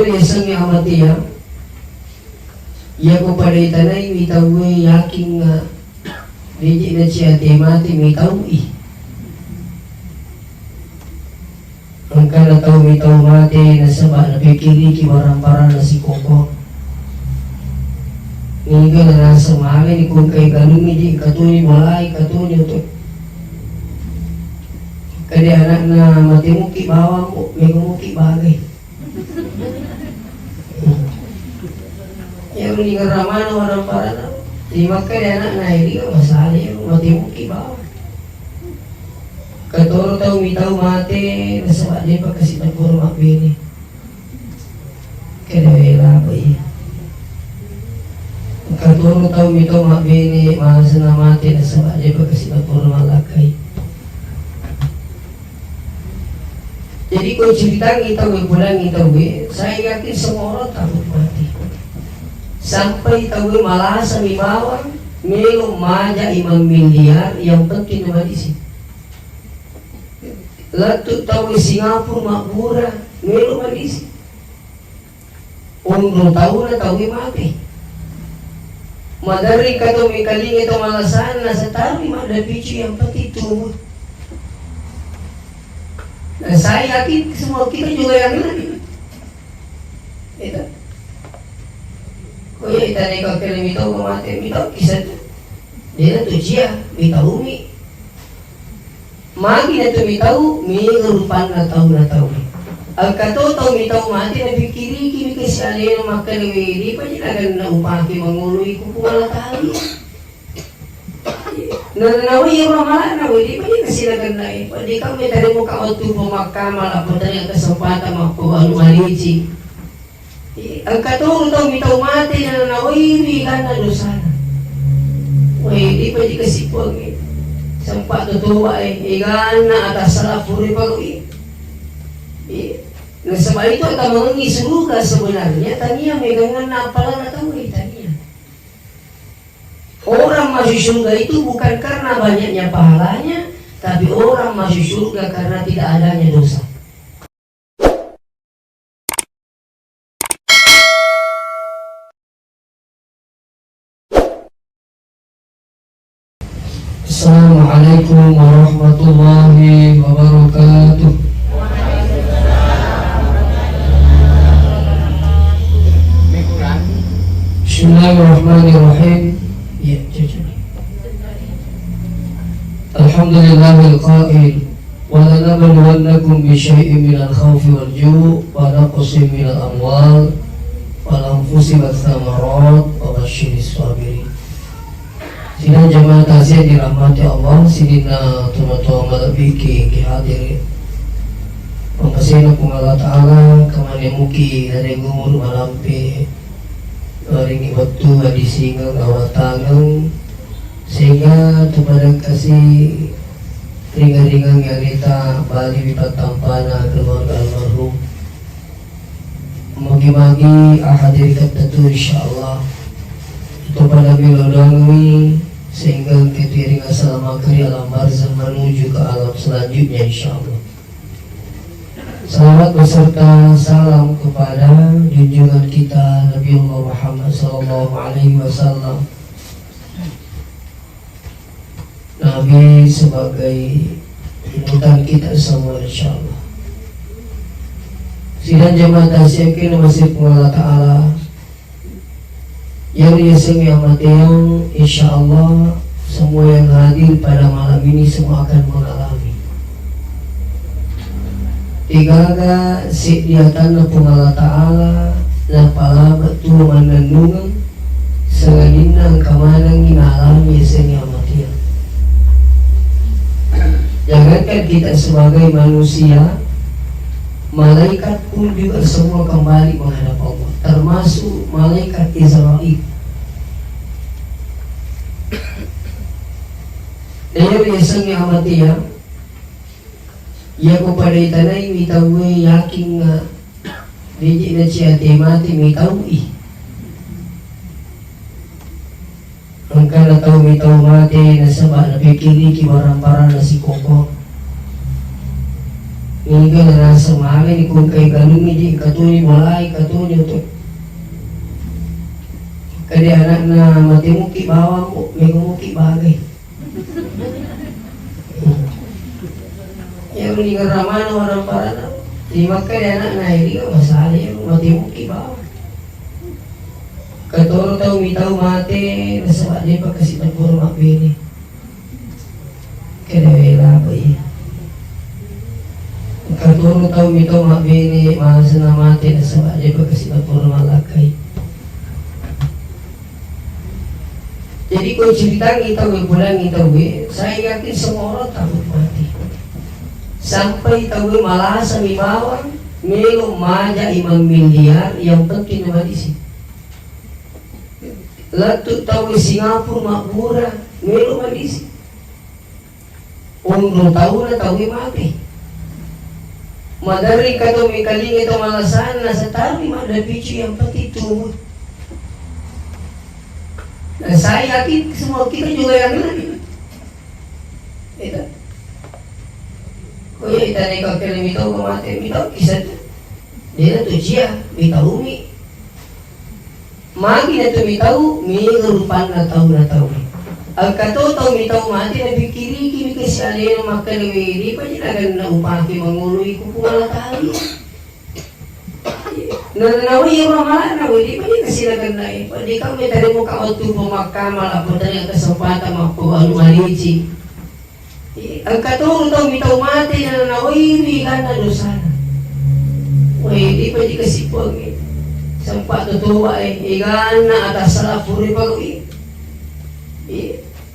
Ngayon isang amatiya, iya ko pada itanay mitawi yaking di na siya mati mitawi. Ang kanataw mitaw mati nasaba napikiri ki barang-barang na si Koko. Ngayon na nasa mahangin kung kay ganun hindi katuni mulai katuni ito. Kaya anak na matimuki bawa mo, may kumuki bagay. Yang meninggal ramana orang parana di Makkah dia anak naik dia masalah yang mati muki bawa katoro tahu mitau mati nasabak dia pakasih takbur mak bini kedewela apa ya katoro tahu mitau mak bini masa mati nasabak dia pakasih takbur mak lakai. Jadi kau cerita kita pulang kita saya yakin semua orang takut mati. Sampai tahu malah sami bawang melo maja 5 miliar yang penting nama di sini. Lalu tahu Singapura makmura melo di sini. Orang tahu na tahu mati. Madari kata mekaling itu malasan na setaruh ada picu yang penting tumbuh. Nah, saya yakin semua kita juga yang lain. Itu. Kaya itanay ka kaya mitaw kumate, mitaw kisah dia na to siya, mitaw umi magi na to mitaw, may rupan na tao. Ang katotaw mitaw mati, napikiri kini kasi alin ang makanawiri, pa nilagan na upaki manguloy ko pumalatali. Nananawi yung mamala na, hindi pa niya kasi lagan na eh. Pwede ka may tali mo ka o tubo makamal, apo tali ang kasapata, makuha, lumalici. Ang katulong daw mitaw mati na nanawiri ka na dosa. Uy, di pa di kasi po sampa tutuwa igan na atas salah puri pag-uwi. Nasabay ito at mga ngisuruga sebenarnya tanya may gangan na pala na tayo tanya. Orang masuk surga itu bukan karena banyaknya pahalanya, tapi orang masuk surga karena tidak adanya dosa. Assalamualaikum warahmatullahi wabarakatuh. Bismillahirrahmanirrahim. Ya, Alhamdulillahil qail wa lanabluwannakum bi syai'in minal khawfi wal ju' wa naqsin minal amwal wal anfusi wath thamarat wa basyiris sabirin. Sina jamaah tasya dirahmati Allah, sidina tumatong malabiki kihadiri pangkasina kung Allah Ta'ala kamani muki dari gumur malampi ringi waktu adi singang awatangang sehingga tupadang kasih ringan-ringan yang kita bali wipatampana keluarga almarhum magi-magi ahadir katatu insyaallah itu pada bilodangwi sehingga kita ringan selama kari alam barzah menuju ke alam selanjutnya insyaallah. Salawat beserta salam kepada junjungan kita Nabi Muhammad sallallahu alaihi wasallam, Nabi sebagai panutan kita semua insyaallah. Sidang jamaah tasyakin masih Allah Ta'ala yang disengi amat yang insyaallah semua yang hadir pada malam ini semua akan mengalami tigaga sidiatan na Allah Ta'ala na pala betul manandungan senganinang kamanang inalami sengi amat yang. Jangankan kita sebagai manusia, malaikat pun juga semua kembali menghadap Allah, termasuk malaikat Israel. Dari isang amatiya, ia kepada itanay mitawi yaking di na siya mati mitawi. Ang kanataw mitaw mati nasaba napikiri ki barang-barang na si Koko. Ini kan rasa mahal ini kung kay galungi di katuni mulai katuni untuk kadi anak na matimuki bawa mo may kumuki bagay. Yang meninggal ramana orang parana di maka di anak na hindi ka masalah yung matimuki bawa. Katoro tau mitaw mati nasa di pa kasi pagpuro mapili. Kaya wala pa iya. Katoro tau mitaw mapili mahasa na mati nasa di pa kasi pagpuro malakay. Jadi kau cerita kita pulang kita saya yakin semua orang takut mati. Sampai tahu malah sami bawang melo maja 5 miliar yang penting nama di sini. Lalu tahu Singapura makmura melo di sini. Umur tahu na tahu mati. Madari kata mekaling itu malasan nasa tahu ada picu yang penting tumbuh. Nah, saya yakin semua kita juga yang lain. Itu. Kau ya kita nekak kali mitau kemati mitau kisah tu. Dia tu jia mitau mi. Magi na tu mitau mi rupan na tahu. Agkato tahu mitau mati na pikiri kini kasi alin makan di pa jinagan na upaki mangului ko pumalatali. Nananawi yung mga na hindi pa din kasi nagandang hindi ka may tali mo kautubo makamal ako tali ang kasapata makuha lumalici ang katulong daw mitaw mati nananawi hindi ka na dosana hindi pa di kasi po sampa tutuwa igan na atas salah puri pag-uwi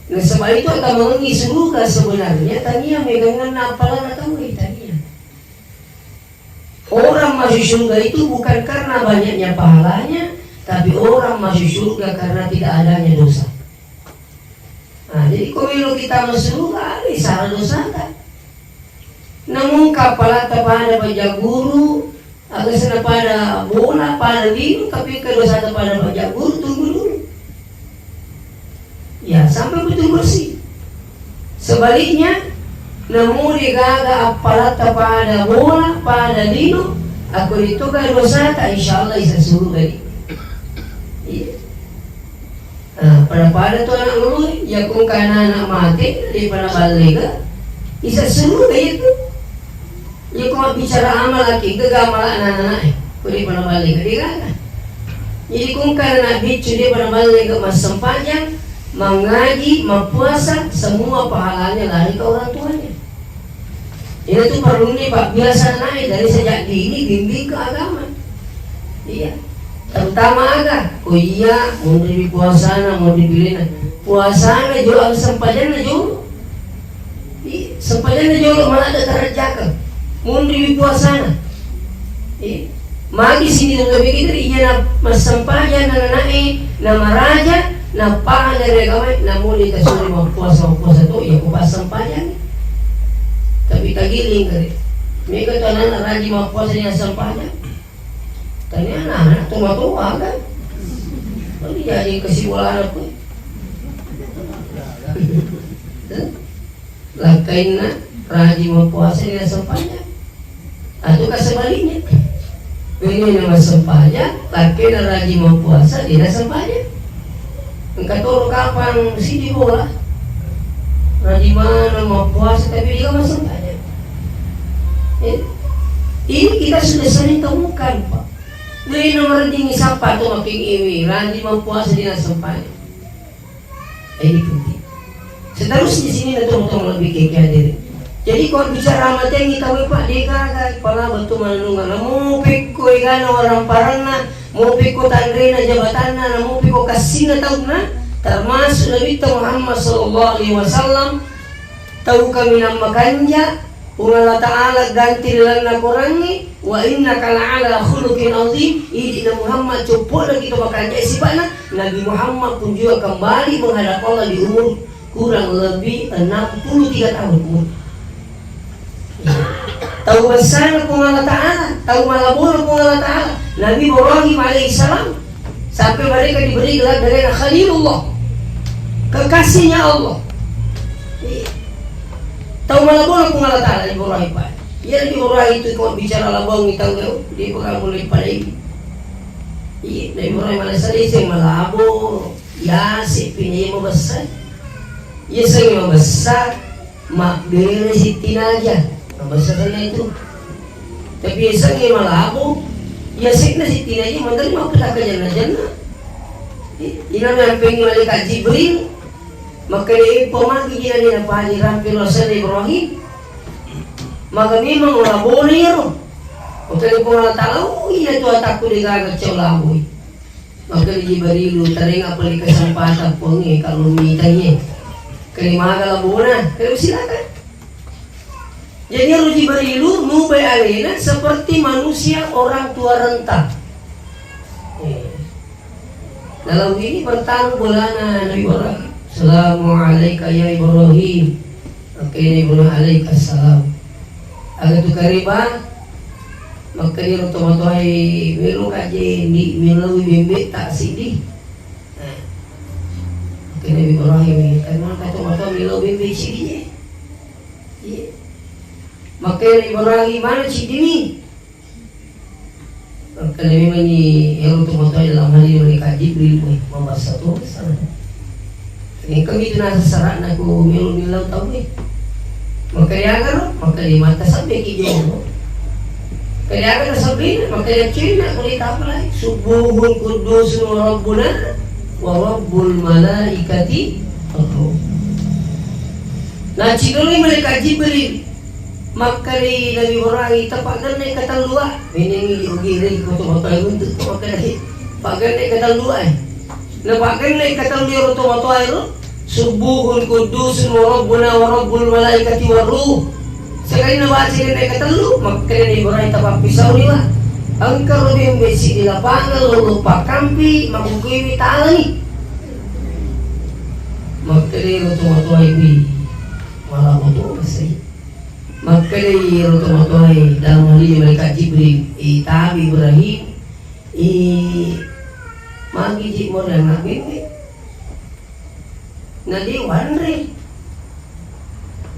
nasa malito at ang mga isuruga sebenarnya tanya may gangan na pala na tawid tanya. Orang masuk surga itu bukan karena banyaknya pahalanya, tapi orang masuk surga karena tidak adanya dosa. Nah, jadi kalau kita masuk surga, ada salah dosa kan? Namun kapal pada pajak guru, agak sana pada bola, pada linu, tapi kedosa pada pajak guru tunggu dulu. Ya sampai betul bersih. Sebaliknya. Namun digaga apalata pada bola, pada lino, aku itu kan dosa tak insya Allah isa surga di. Iya. Nah, pada tu anak dulu, ya kung kana anak mati di pada baliga, isa surga itu. Ya kung bicara amal lagi, gagal anak-anak, di pada baliga digaga. Jadi kung kana bicu di pada baliga mas sempatnya, mengaji, mempuasa, semua pahalanya lari ke orang tuanya. Ini tuh perlu nih Pak, biasa naik dari sejak dini bimbing ke agama. Iya, terutama agak. Oh iya, mau di puasana, mau dipilih. Puasana jual sempadan jual. Sempadan jual malah ada terjaga. Mau di puasana. Iya, magi sini tuh lebih gitu. Iya, mas sempadan naik nama raja. Nampak dari agama, namun kita suruh mempuasa tuh ya kupas sempadan. Tapi tagiling kali. Mereka tuh anak rajin mempuasa dengan sempadan. Tanya anak-anak tua-tua kan. Lalu jadi kesimpulan apa? Lakain na rajin mempuasa dengan sempadan. Atau sebaliknya. Ini nama sempadan, lakain na rajin mempuasa dengan sempadan. Engkau kapan sini bola? Rajin mana mau puasa tapi dia masih banyak. Ini kita sudah sering temukan Pak. Dari nomor tinggi siapa tu makin iwi rajin mau puasa dengan sempatnya. Ini penting. Seterusnya sini datang lebih kekeh diri. Jadi kalau bicara mati yang kita Pak dia kagak kepala betul menunggu. Mau pikul ikan orang parana. Mau pikul tandrena jabatanna, mau pikul kasihna tahu na, termasuk Nabi Muhammad SAW tahu kami nama kanja, Allah Taala ganti dalam Al-Quran wa innaka la'ala khuluqin azim. Ini Muhammad coba lagi kita makan sifat Nabi Muhammad pun juga kembali menghadap Allah di umur kurang lebih 63 tahun umur. Tahu besar pun Allah Ta'ala, tahu malabur pun Allah Ta'ala. Nabi Ibrahim alaihissalam sampai mereka diberi gelar dengan Khalilullah, kekasihnya Allah. Tahu malabur pun Allah Ta'ala Ibrahim. Iya di orang itu kau bicara labang kita tahu dia bakal mulai pada ini. Iya dari orang Malaysia dia malabo ya si pinjai mau besar. Iya saya mau besar mak beri si tinaja besar itu. Tapi saya malabo ya sih si tinaja mandiri mau kita kerja Ina na pengen malaikat Jibril maka dia pemagi dia na pagi rampil Rasul Ibrahim maka memang orang boleh ro maka dia pengalat tahu ina tu atakku dia gagak colaboy maka dia Jibril tering apa di kesempatan pengi kalau mitanya kelima kala bona kalau silakan jadi Ruji Jibril nubai alena seperti manusia orang tua renta dalam ini bertaruh bulana Nabi Ibrahim Assalamualaikum ya Ibrahim Oke Ibrahim alaikassalam agak tu kariba maka dia roto-rotoai melu kaje di melu bimbe tak sidi Oke Nabi Ibrahim karena kata-kata melu bimbe sidi maka Ibrahim mana sidi ni Kalau memang ni yang untuk dalam hal ini mereka Jibril membahas satu sana. Ini kami tu nasa serat nak aku milu tahu ni. Maka dia akan maka dia mata sampai kijau. Kaya akan sabihin maka dia cina kulit apa lagi. Subuhun kudusun Rabbuna wa Rabbul malaikati ar-ruh. Nah cidul ni mereka Jibril. Maka di Nabi Ibrahim tepat naik kata luar ini ugi dari kotor-kotor untuk maka lagi pakai naik kata luar nah pakai naik kata luar kotor-kotor itu subuhun kudus Rabbuna wa Rabbul malaikati waruh sekali nak baca naik kata lu maka Nabi Ibrahim tepat pisau ni lah engkau lebih besi di lapangan lupa kampi mabukui ta'ala ni maka dia kotor-kotor ini malah kotor besar maka dari rotomotoy dalam hal ini malaikat Jibril tabi Ibrahim magi jik mo lang nabi na di wanre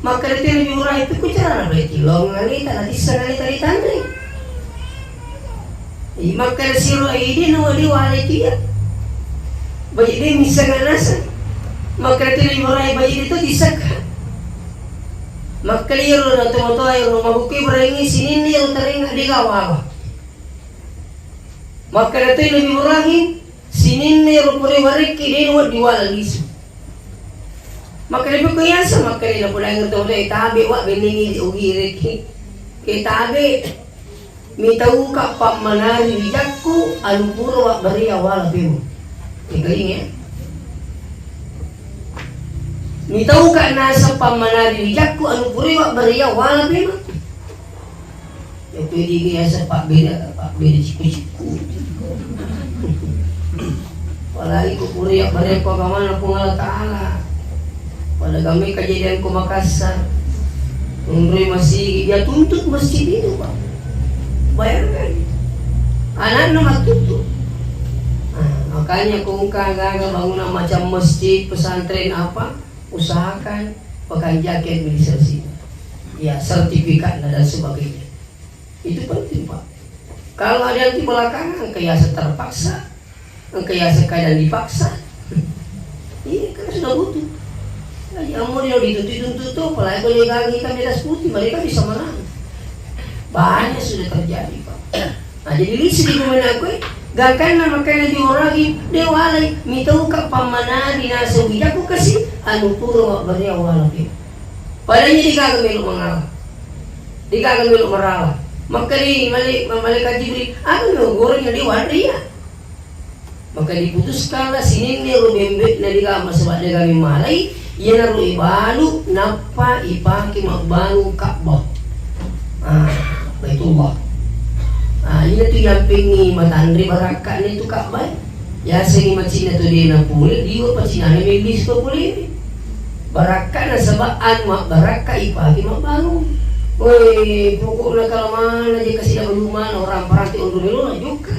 maka dari Nabi Ibrahim itu kucara na berarti long ngalita na tisa ngalita tanre maka dari siro ini no di wale tiya bayi dia misalnya nasa maka dari Nabi Ibrahim bayi itu disaka Makaliro na tumotoy mabuki berengi sinin ni yung taring di kawawa. Makalatoy Nabi Ibrahim sinin ni yung puri warik kini nuwa diwala liso. Makalipo kayasa makalina pula yung tumotoy tabi wa biningi ugiriki. Kay tabi mitaw ka pa manari jakku alupuro wa bariya wala biyo. Ikaling ya. Mitaw ka nasa pamanari jakku anu puriwa bariya wala bima. Ya pwede kaya sa pakbeda siku-siku. Walai ko puriya bariya ko kamana kung Allah Ta'ala. Pada kami kejadian ko Makassar. Unroy masih dia tuntut masjid itu Pak. Bayarkan. Anak nama tuntut. Makanya kung kagak bangunan macam masjid, pesantren apa usahakan pakai jaket militer ya sertifikat dan sebagainya itu penting Pak kalau ada yang di belakangan kayasa terpaksa kayasa kadang dipaksa iya kan sudah butuh yang mau dia dituntut apalagi kalau dia kan di atas putih mereka bisa menang banyak sudah terjadi Pak nah jadi lisi di mana aku Gakan nama kaya di oragi dewalay mitaw ka pamanari na sa wija ko kasi ano puro bariya wala ki. Padanya di kagamelo mangala. Di kagamelo marala. Magkali malaikat Jibril ano no goreng na di wariya. Maka diputuskan lah sinin ni rumembe na di kama sebab dia kami malay yan na ibalu napa ipaki magbalu Ka'bah. Baitullah. Ini tu yang pengi matandri baraka ni tu Ka'bah. Ya sengi macina tu dia na pule dia pacina ni mebis ko pule. Baraka na sabaan mak baraka ipagi mak baru. Oi pokok na kalaman aja kasih dah rumah orang paranti undur dulu na juga.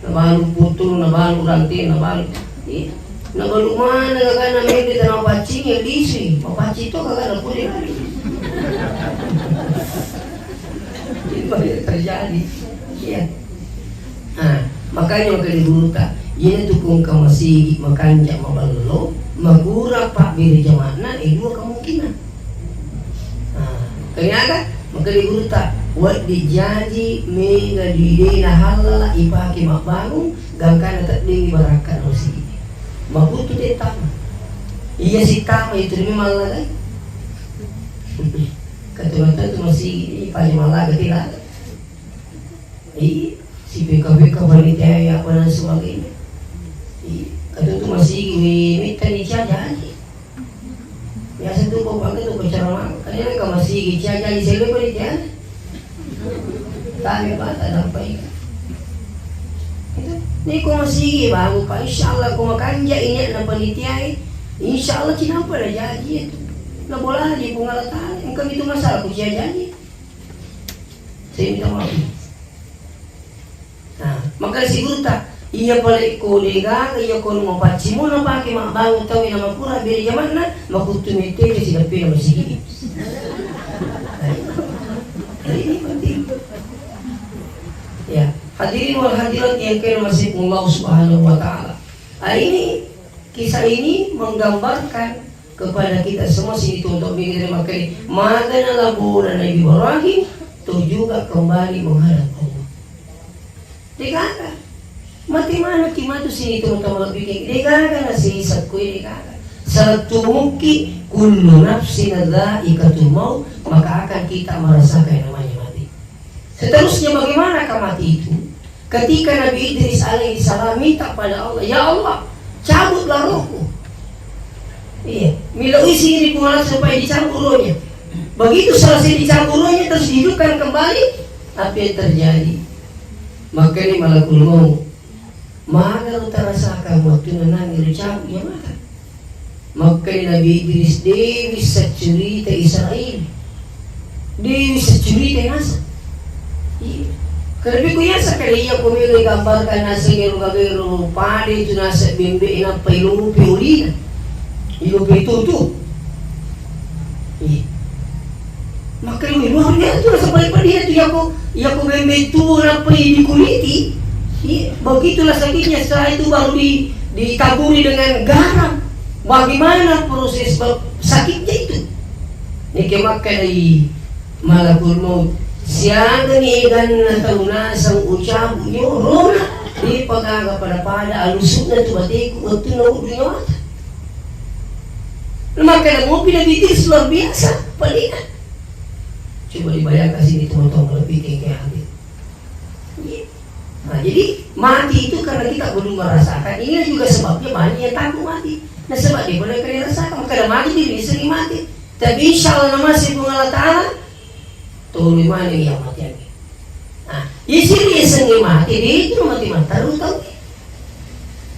Na baru putul na baru ranti na baru. Na baru mana kagak na mebis na pacing ya bisi. Papaci tu kagak na pule. banyak terjadi. Iya. Nah, makanya maka dibuta. Ini tuh kung kamasigi makanja maballo, magura pak biri jamana dua kemungkinan. Nah, kenyaga maka dibuta. Wat dijanji mega didena halala ipaki makbangung gangkana terding barakan osi. Mabutu dia tama. Iya si tama itu demi malaga. Kata-kata itu masih ipaki malaga tidak. Iya si BKBK panitia ya apa dan sebagainya. Iya kata itu masih minta dijanji. Biasa tuh kau pakai tuh bicara makanya mereka masih dijanji selalu panitia. Kami bata dapat itu. Ni ko masigi bago pa insyaallah ko makanja ini na panitiay insyaallah kinapa na jadi itu na bola di pungalatan engkau itu masalah ko siya jadi saya minta maaf. Nah maka siguro ta iya pala ko liga iya ko mo pachimo na pa ki mabago tawi na mapura beri yaman na makutumite si dapi na masigi. Ini penting. Ya, hadirin wal hadirat yang kehormatan Allah Subhanahu wa taala. Ini kisah ini menggambarkan kepada kita semua sini untuk menerima kali magana labuna Nabi Ibrahim itu juga kembali menghadap Allah. Dikata mati mana kimatu sini untuk lebih dikata nasi sakku dikata satu mungkin kullu nafsin dha'iqatul maut maka akan kita merasakan namanya mati. Seterusnya bagaimana mati itu? Ketika Nabi Idris alaihi salam minta pada Allah, ya Allah, cabutlah rohku. Iya, miloi sini kumaha supaya dicabut rohnya. Begitu selesai dicabut rohnya terus dihidupkan kembali, apa yang terjadi? Maka ini malakul maut. Maka lu terasakan waktu nanang dicabut ya maka. Maka Nabi Idris dia bisa cerita Israel, dia bisa cerita nasa. Karena biasa kali ia pemilu gambarkan nasa gero pada itu nasa bimbe ina pailu piulina, ilu pitutu. Maka ini luar biasa nasa paling dia tu yaku bimbe itu apa di kuliti. Begitulah sakitnya setelah itu baru ditaburi dengan garam. Bagaimana proses sakitnya itu? Ini kemakan dari malakul maut. Siang ni ikan natuna sang ucap nyorona di pagaga pada alusuk na tubatiku waktu na udunya mata. Maka na mo pinabitis luar biasa palina. Coba dibayangkan sini teman-teman lebih kayak hati. Nah jadi mati itu karena kita belum merasakan. Ini juga sebabnya banyak yang takut mati. Nah sebab dia boleh kena rasakan maka mati diri sering mati. Tapi insya Allah masih pengalat Ta'ala tuh mana yang mati lagi. Nah istri sering mati dia itu mati terus tahu.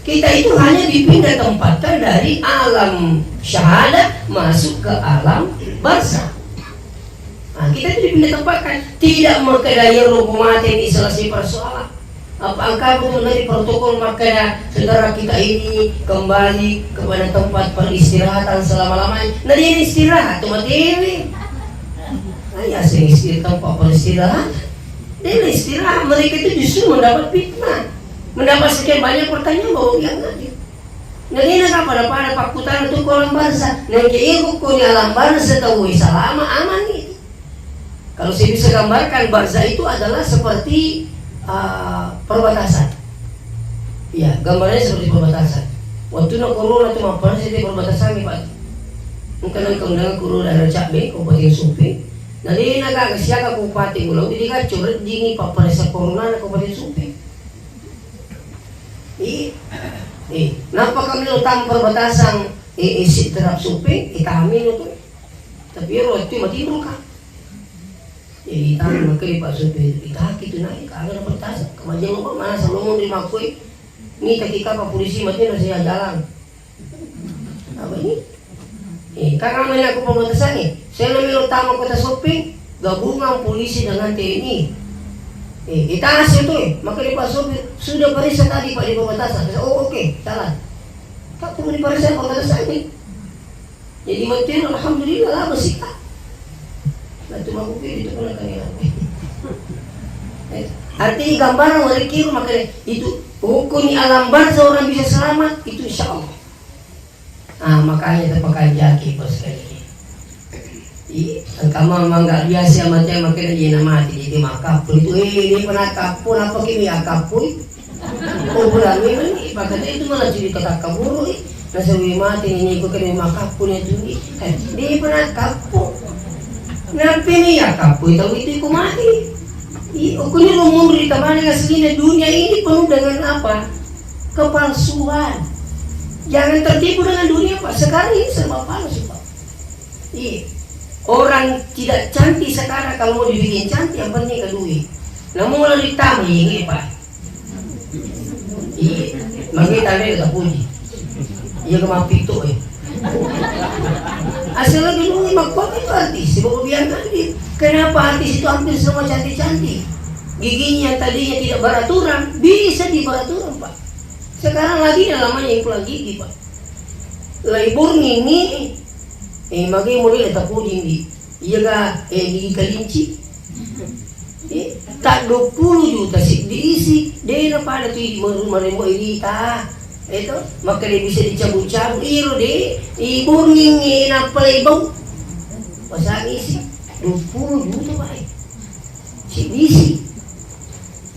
Kita itu hanya dipindah tempatkan dari alam syahadah masuk ke alam barzakh. Nah kita itu dipindah tempatkan tidak mengkedaya rubuh mati ini selesai persoalan. Apakah betul dari protokol maka saudara kita ini kembali kepada tempat peristirahatan selama-lamanya. Nah dia istirahat cuma dewi. Ya sering istirahat tempat peristirahatan. Dia istirahat mereka itu justru mendapat fitnah, mendapat sekian banyak pertanyaan bahwa yang nanti. Nah dia nak pada pakutan itu alam barzakh. Nah keiku ko ni alam barzakh tahu selama aman itu. Kalau saya bisa gambarkan barzakh itu adalah seperti perbatasan. Ya, gambarnya seperti perbatasan. Waktu nak corona tu apa sih perbatasan ni Pak? Mungkin nak kau corona ada cabe, kau pakai supi. Nanti nak agak siapa kau pakai mulau, jadi kan curut dingin Pak pada saat corona nak kau pakai supi. Nampak kami letak perbatasan isi terap supi, kita ambil itu. Tapi roti mati dulu kan? Jadi tahu makanya Pak Supir kita gitu naik agak dapat tas kemajuan apa mana sebelum menerima kue ini ketika Pak polisi mati nasi jalan apa ini karena mana aku pembatasan nih saya namanya utama kota Supir gabungan polisi dengan TNI kita hasil tuh makanya Pak Supir sudah periksa tadi Pak di pembatasan oke jalan tak tunggu di periksa pembatasan ini jadi mati alhamdulillah lah bersih. Nah cuma aku itu pernah tanya Artinya gambaran dari kiri makanya itu hukum alam bangsa orang bisa selamat itu insya Allah. Nah makanya terpakai jaki bos sekali. Kamu memang nggak biasa macam makanya dia mati jadi makapun itu ini pernah kapun apa kimi akapun. Oh bulan ini makanya itu malah jadi kata kaburu. Nasawi mati ini ikut kena makapun itu ni. Dia pernah kapun. Nampi ni akapun tahu itu ikut mati. Ukunya umur di taman aslinya dunia ini penuh dengan apa? Kepalsuan. Jangan tertipu dengan dunia Pak. Sekarang ini serba palsu Pak. Orang tidak cantik sekarang kalau mau dibikin cantik yang penting ke duit. Namun kalau ditambah ini Pak. Makanya tadi kita puji. Iya kemampi itu Asal dulu makhluk itu artis, sebab biar nanti. Kenapa artis itu hampir semua cantik-cantik? Giginya tadinya tidak beraturan, bisa diberaturan Pak. Sekarang lagi namanya implan gigi Pak. Laibur ini, makanya mulai letak puding di, iya kah? Gigi kelinci. Tak 20 juta sih diisi, dia pada tuh meremo ini tak. Itu makanya bisa dicabut-cabut iro deh ibu ngingin apa ibau pasang isi 20 juta baik si bisi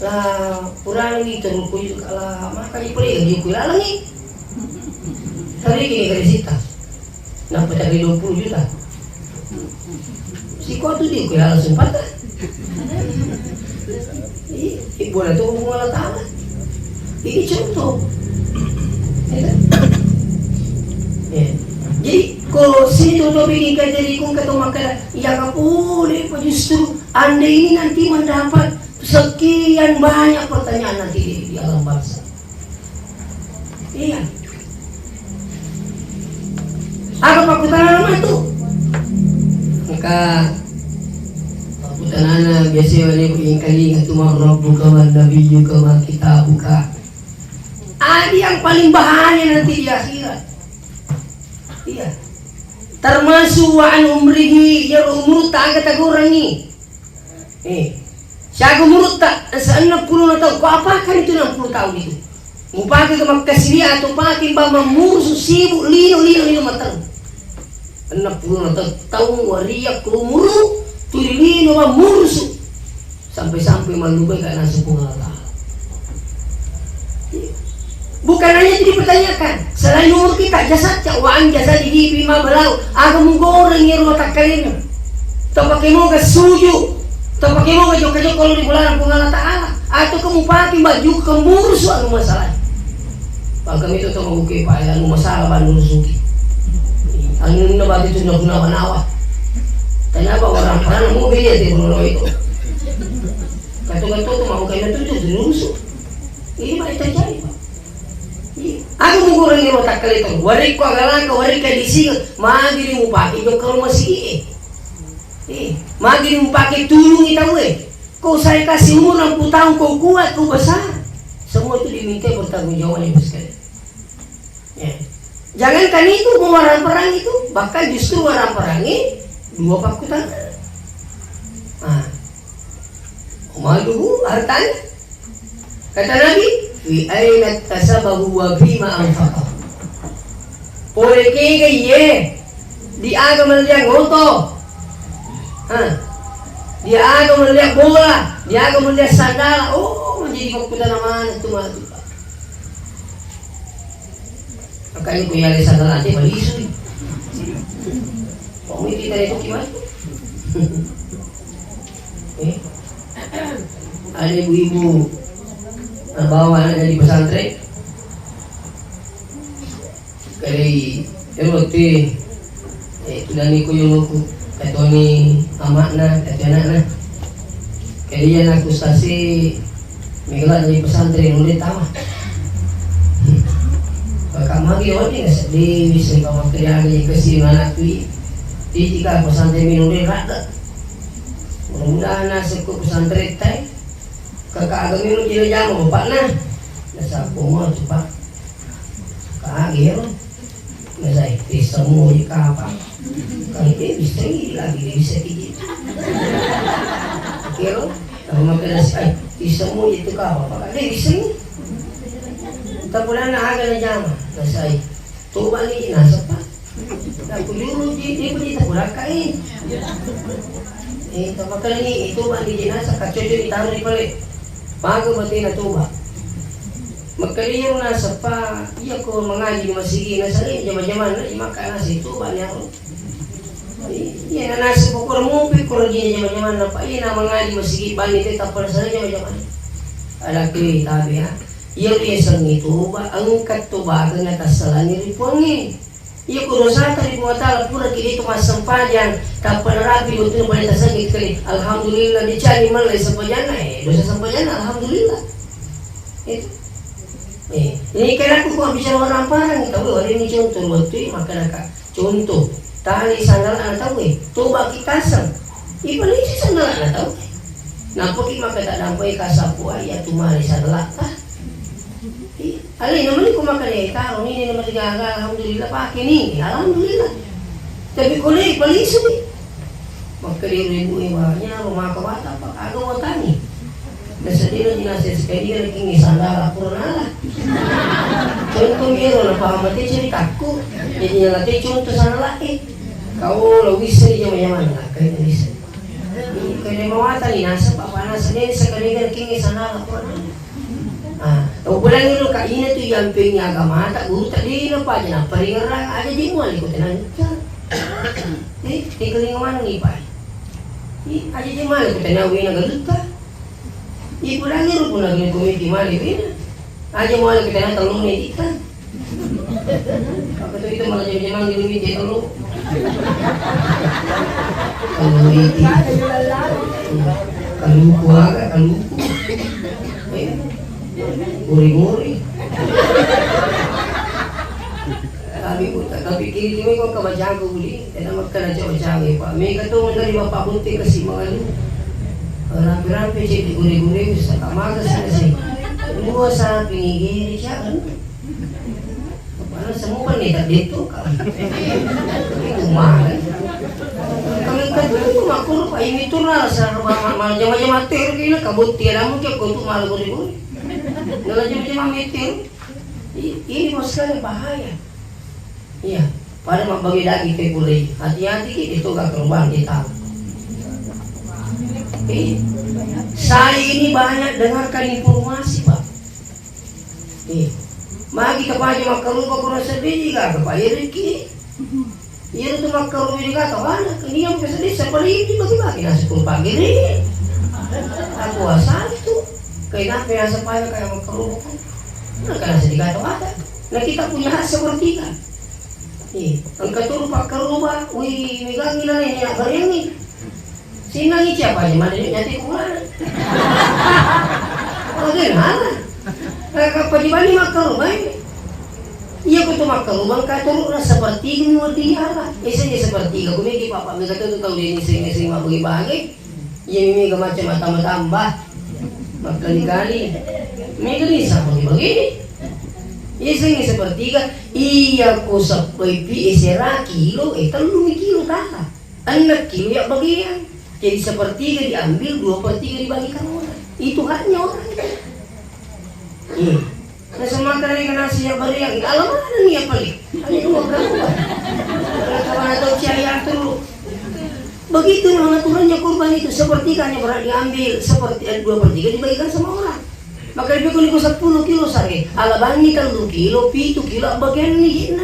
lah kurang ini terus juga lah makanya boleh diukur lagi tadi gini keresita nampak tadi 20 juta si kau tuh diukur langsung patah ibu lah tuh Allah Ta'ala ini contoh. Jadi kalau sini tuh bikin jadi kung kata makanan yang apa boleh justru anda ini nanti mendapat sekian banyak pertanyaan nanti di alam bangsa. Iya. Apa pakutan nama itu? Maka pakutan anak biasanya yang kali itu marabbuka wan nabiyyuka wa kitabuka. Ada yang paling bahaya nanti di akhirat. Iya. Termasuk wa an umrihi ya umur tak kata orang ni. Siapa umur tak 60 tahun. Kau apakan itu 60 tahun itu? Mau pakai ke makasih atau pakai bama musuh sibuk lino matang. 60 tahun waria kumuru tulino wa musuh sampai malubai karena sepuluh Allah. Bukan hanya itu dipertanyakan. Selain umur kita, jasad cakwaan jasad di bima belau. Aku menggoreng ya rumah tak kalian. Tak pakai mau ke suju. Tak pakai mau ke jok kalau di bulan Allah Ta'ala. Atau kamu pakai baju kemur suatu masalah. Pak kami itu tak membuka pak anu masalah bandung suki. Anu nak batu itu nak guna nawa. Tanya apa orang mau beli di bulan itu. Kata-kata tu mau kaya tu terus. Ini baik terjadi Pak. Aku mengurangi otak kalian. Warik ko agalaka, warik ka dising. Magiri mo pakai do kalau masih. Magiri mo pakai tulung itaw Kau saya kasih umur 60 tahun, kau kuat, kau besar. Semua itu diminta bertanggung jawab ibu sekalian. Ya. Jangankan itu mewarang perang itu, bahkan justru warang perangi 2 pakutan. Umaduhu hartanya. Kata Nabi, fi aina tasabahu wa bima anfaqa. Pore kega ye di agama melihat goto. Dia agama melihat bola, dia agama melihat sandal. Oh, menjadi pakutan mana itu mah. Makanya punya sandal aja balisu. Kok kita itu gimana? Ada ibu-ibu bawa anak dari pesantren kali eroti tudani ko yung kato ni amak na kato anak na kali yan ako stasi migla dari pesantren ulit tama pagkamagi wali nga sa di bisa kamakayagi kasi anak wi di tika pesantren minuli rada mudah-mudahan nasa ko pesantren tayo kakak agami lu jamu bapak nah nasa mo cepat kaagir nasa semua di kapal kali ini bisa lagi bisa gitu kira Kalau makan nasi ay isa mo itu ka apa ada ising. Tapulan na aga na jama nasi ay tuba ni nasa pa. Aku dulu di pun kita kurang kain. Makan ni itu ba ni jenazah kaco di taruh di balik. Bago mati na tuba. Magkaliyo na sa pa, iya ko mga di masigi na sa rin, jaman-jaman na, imaka na sa ito, ba niya ko? Iya na nasa po, kung mupi, kung di jaman-jaman na pa, iya na mga di masigi, ba nito, tapos sa rin, jaman-jaman. Alak ko yung tabi ha, iya ko isang ito ba, ang katubagan na kasalan ni Ripuangin. Iya ko dosa tali po atala, pura kini tumasampajan, kapanarabi mo ito na balita sa ngit, alhamdulillah, di chani malay sampajan na dosa sampajan na, alhamdulillah. Ito. Ini kaya aku kok bicara orang parang tahu hari ini contoh waktu maka nak contoh tali sandal anak tahu coba kita sang ibalik si sandal anak tahu nampak maka tak nampak kasapu ayat tu mari sandal ah alih nama ni ku makan tahu ini nama digagal alhamdulillah pakai ni alhamdulillah tapi kolej paling sulit maka dia ibu ibunya rumah kawat apa agak watani Nasadira dinasya sekali lagi sandal aku lah. Contoh mero na pahamati ceritaku. Jadi nanti contoh sana lagi. Kau lawis saja mayaman lah kayak lawis. Kaya mawata ni nasa papanas ni sekali lagi sandal aku. Tahu pulang itu kainnya tu yang pengnya agama tak guru tak di apa aja. Peringaran ada di mual ikut tenan. Tinggal ngawan ni pai. Aja di mual ikut tenan wina galuta. Ibu lagi pun lagi komiti mali ini aja mau kita nak tolong ni kita apa tu itu malah jadi memang di komiti tolong komiti kalau kuaga kalau uri tapi kiri kami kau kebaca aku buli dan makan aja baca aku pak mereka tu dari bapak bunti kasih makan rapi-rapi cik diguri-guri sa kamagas na siya luwa sa pinigiri siya paano sa mukha nita dito ka kumahan kami kadito makuro pa imito na sa jama-jama tero kaya kabuti alam mo kaya kung tumalo guri-guri nala jama-jama meter ini mas sekali bahaya iya pada magbagi lagi kay kulay hati-hati ito kakerubang kita saya ini banyak dengarkan informasi pak. Magi kepada makaru bakura sedih juga kepada Riki. Ia tu makaru juga kawan. Ini yang kesedih seperti ini bagi-bagi nasi pun pagi ni. Aku asal itu. Kenapa yang supaya kayak makaru kan? Nah karena sedih atau ada. Nah kita punya hak seperti kan. Angkat turun makaru pak. Wih megang ini nih yang barang ni. Sinang siapa aja mana nyati kumana? Bagaimana? Kakak pajibani makan rumah ini. Iya aku tu makan rumah kata rumah seperti ini mau diarah. Isinya seperti aku mikir papa mereka tu tahu dia ini sering bagi-bagi. Iya mimi macam tambah-tambah. Berkali-kali. Mereka ni sama begini. Isinya seperti kan. Iya aku sampai isera kilo, telur kilo tak. 6 kilo ya bagian. Jadi sepertiga diambil, 2/3 dibagikan orang. Itu haknya orang. Nah semakan ikan nasi yang beriang, alam mana nih yang paling? Hanya 2 berapa? Kawan atau cahaya terus. Begitu aturannya kurban itu, sepertiganya berhak diambil, 2/3 dibagikan sama orang. Maka lebih kurang 10 kilo sehari. Alabani 3 kilo, 7 kilo bagian ni.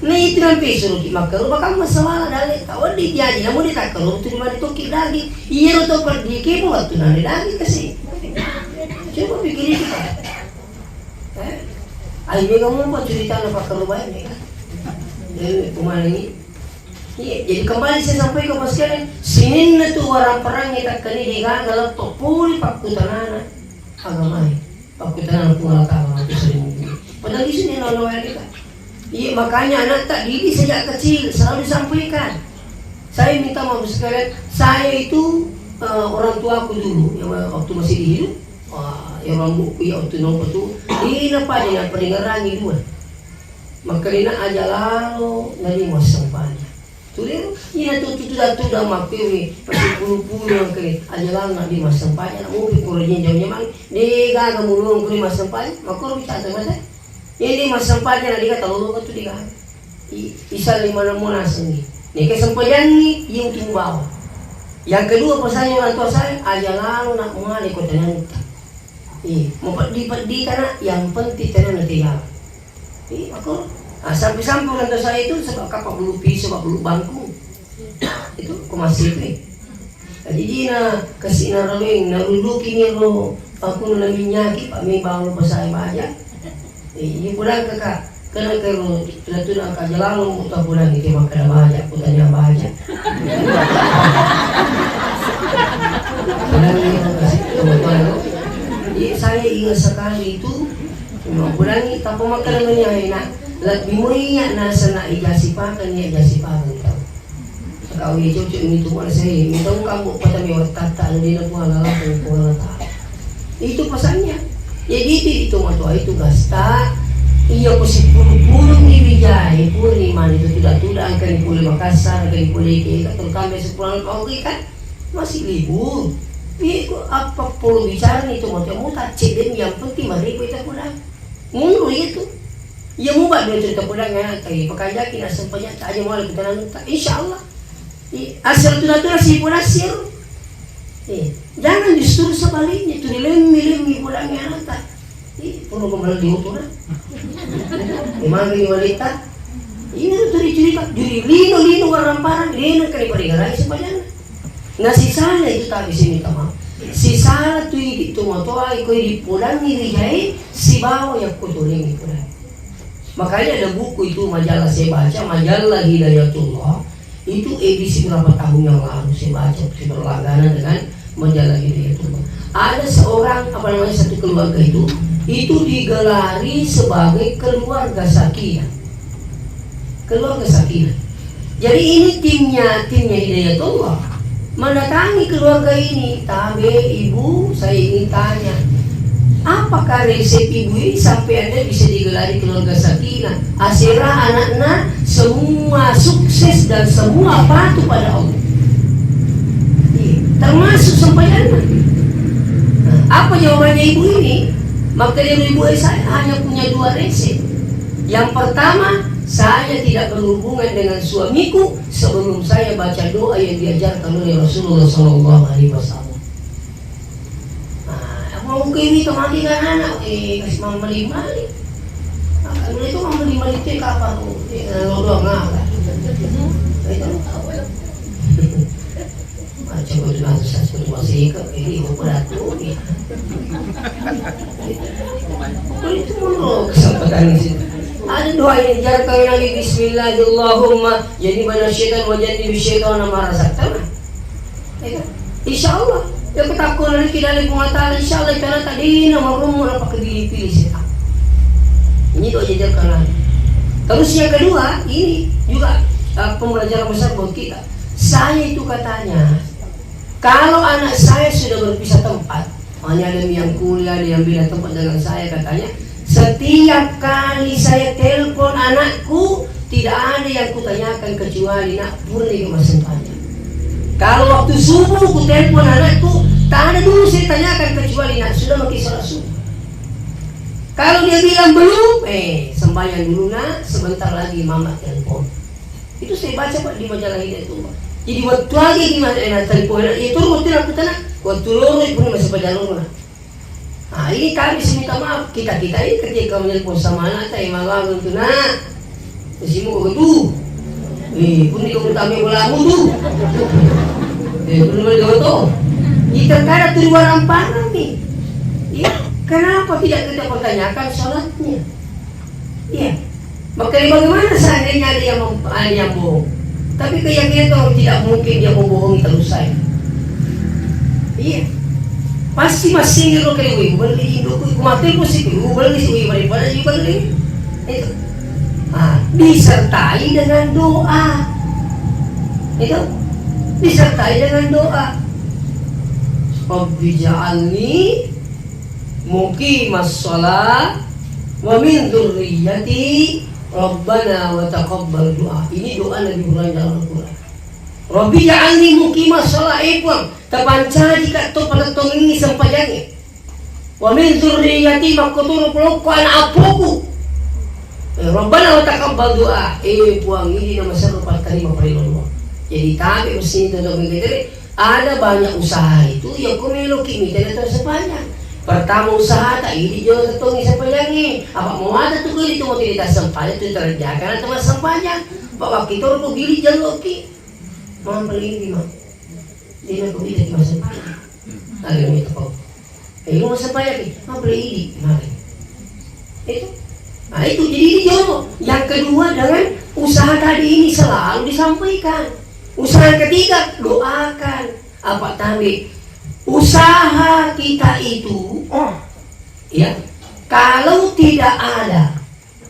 Nah itu nanti suruh dimakan, bakal masalah dari kawan dia aja, namun dia tak kalau tu cuma ditukik lagi, iya lo tu pergi ke waktu nanti lagi kasih. Coba pikirin kita. Ayo kamu buat cerita apa kalau banyak kan? Jadi kemana ini? Iya, jadi kembali saya sampai ke sekalian. Sinin na tu orang perang kita kini digagal topuli pakutanan agama. Pakutanan pungal kawan itu sering. Padahal di sini lawan kita. Iya makanya anak tak didik sejak kecil selalu disampaikan. Saya minta maaf sekalian, saya itu orang tua aku dulu yang waktu masih hidup, yang orang buku ya waktu nomor tu, ini apa dengan peringatan itu. Maka ini aja lalu dari masa banyak. Tulir, ina tuda mapiwi pasti puluh-puluh kali aja lang na di masampanya na mo pikurnya jauhnya mang di gaga mulung kuri masampanya makor bicara mana ini masampanya na di kata lulu tu di gaga isa lima na muna sini nih kesampaian nih yung tumbawa yang kedua pesannya orang tua saya aja lalu nak mengalih kota nanti di karena yang penting tenan nanti ya makor sampai orang tua saya itu sebab kapal bulu pisau, sebab bulu bangku itu aku masih itu jadi kasih narawing narudukin yang lo aku nula minyaki pak may bang lo pasay baja ini pulang kakak kena kalau tulang kajalan lo muta pulang itu makanya baja putanya baja pulang ini kasih teman jadi saya ingat sekali itu pulang ini tanpa makanannya enak lebih mulia nasa na ijasipakan niya ijasipakan ka. Kau ye cucu ini tu mana saya minta kamu pada mewat kata di na puala lapan puala ta. Itu pesannya. Jadi itu matua itu gasta. Iya posisi puluh ibijay puriman itu tidak akan dipulih Makassar akan dipulih ke atau kami sepulang kau kan masih libur. Itu apa perlu bicara itu matua muta cedem yang penting mari kita pulang. Mundur itu. Ya mau buat dia cerita pulang ya, tapi pekerja kita sempatnya tak aja mau kita nanti, insyaallah. Asal tu si pulang asir. Jangan justru sebaliknya tu dilemi pulangnya nanti. Perlu kembali diuturan. Memang ini wanita. Ini tu cerita, jadi lino waramparan, lino kali berikan sepanjang. Nah sisanya itu tak bisa minta maaf. Sisa tu itu motor ikut di pulang ni dijai si bawa yang kutuling di pulang. Makanya ada buku itu majalah saya baca, majalah Hidayatullah itu edisi berapa tahun yang lalu saya baca berlangganan dengan majalah Hidayatullah. Ada seorang satu keluarga itu digelari sebagai keluarga sakinah. Keluarga sakinah. Jadi ini timnya Hidayatullah mendatangi keluarga ini. Tabe ibu, saya ingin tanya, apakah resep ibu ini sampai Anda bisa digelari keluarga sakinah? Asirah anak-anak semua sukses dan semua patuh pada Allah. Termasuk sampai Anda. Apa jawabannya ibu ini? Maka dari ibu saya hanya punya dua resep. Yang pertama, saya tidak berhubungan dengan suamiku sebelum saya baca doa yang diajarkan oleh Rasulullah SAW. Mau ini kemati kan anak, kasih mama mali. Kalau itu mama mali itu kapan? Lo doang nggak? Itu macam itu langsung saya masih ke ini berat tuh. Itu mulu kesempatan di sini. Ada doa yang diajarkan Nabi Bismillahirrahmanirrahim. Jadi mana syaitan wajah di syaitan nama rasakta. Insyaallah. Yang ketakutan dari kita dari Allah insyaallah karena tadi nama rumah apa pilih setan. Ini doa jajarkan lagi. Terus yang kedua ini juga pembelajaran besar buat kita. Saya itu katanya kalau anak saya sudah berpisah tempat, hanya ada yang kuliah, ada yang beda tempat dengan saya katanya. Setiap kali saya telepon anakku tidak ada yang kutanyakan kecuali nak purni kemasannya. Kalau waktu subuh ku telepon anakku, tak ada dulu saya tanyakan kecuali nak sudah pakai sholat subuh. Kalau dia bilang belum, sembahyang dulu nak, sebentar lagi mama telepon. Itu saya baca Pak di majalah Hidayatullah. Jadi waktu lagi gimana telepon, itu waktu aku tanah, waktu lorong pun masih pada lorong. Nah ini kami minta maaf kita ini ketika menelpon sama anak saya malah untuk nak, mesimu begitu. Pun di kami mulamu tu. Belum ada tu. Kita kada tu orang panang ni. Kenapa tidak kita pertanyakan salatnya? Maka bagaimana seandainya ada yang bohong? Tapi keyakinan itu tidak mungkin dia membohongi terus saya. Pasti masih ngiro kayak ibu beli ibu mati pun sih ibu beli sih ibu daripada ibu beli itu. Disertai dengan doa. Itu disertai dengan doa. Rabbi ja'alni muqimas shalah wa min dzurriyyati Rabbana wa taqabbal doa. Ini doa Nabi Ibrahim dalam Al-Quran. Rabbi ja'alni muqimah shalah ipang tapanca jika to pada tongi sampajangi. Wa min dzurriyyati maqturu puluk anak apuku. Rabbana wa taqabbal doa. Puang ini nama serupa terima perintah. Jadi tabi mesti itu untuk mengerti. Ada banyak usaha itu yang kumelo kimi tidak sepanjang. Pertama usaha tak ini jual ketungi sepanjangnya. Apa mau ada tuh gili itu mau tidak sepanjang itu terjaga atau mas sepanjang. Pak waktu itu orang gili jalur ki. Mau beli di mana? Dia nak beli di masa sepanjang. Ada yang itu kau. Mau sepanjang ki. Mau beli di mana? Itu. Nah itu jadi ini jual. Yang kedua dengan usaha tadi ini selalu disampaikan. Usaha ketiga doakan. Apa tadi? Usaha kita itu, ya, kalau tidak ada,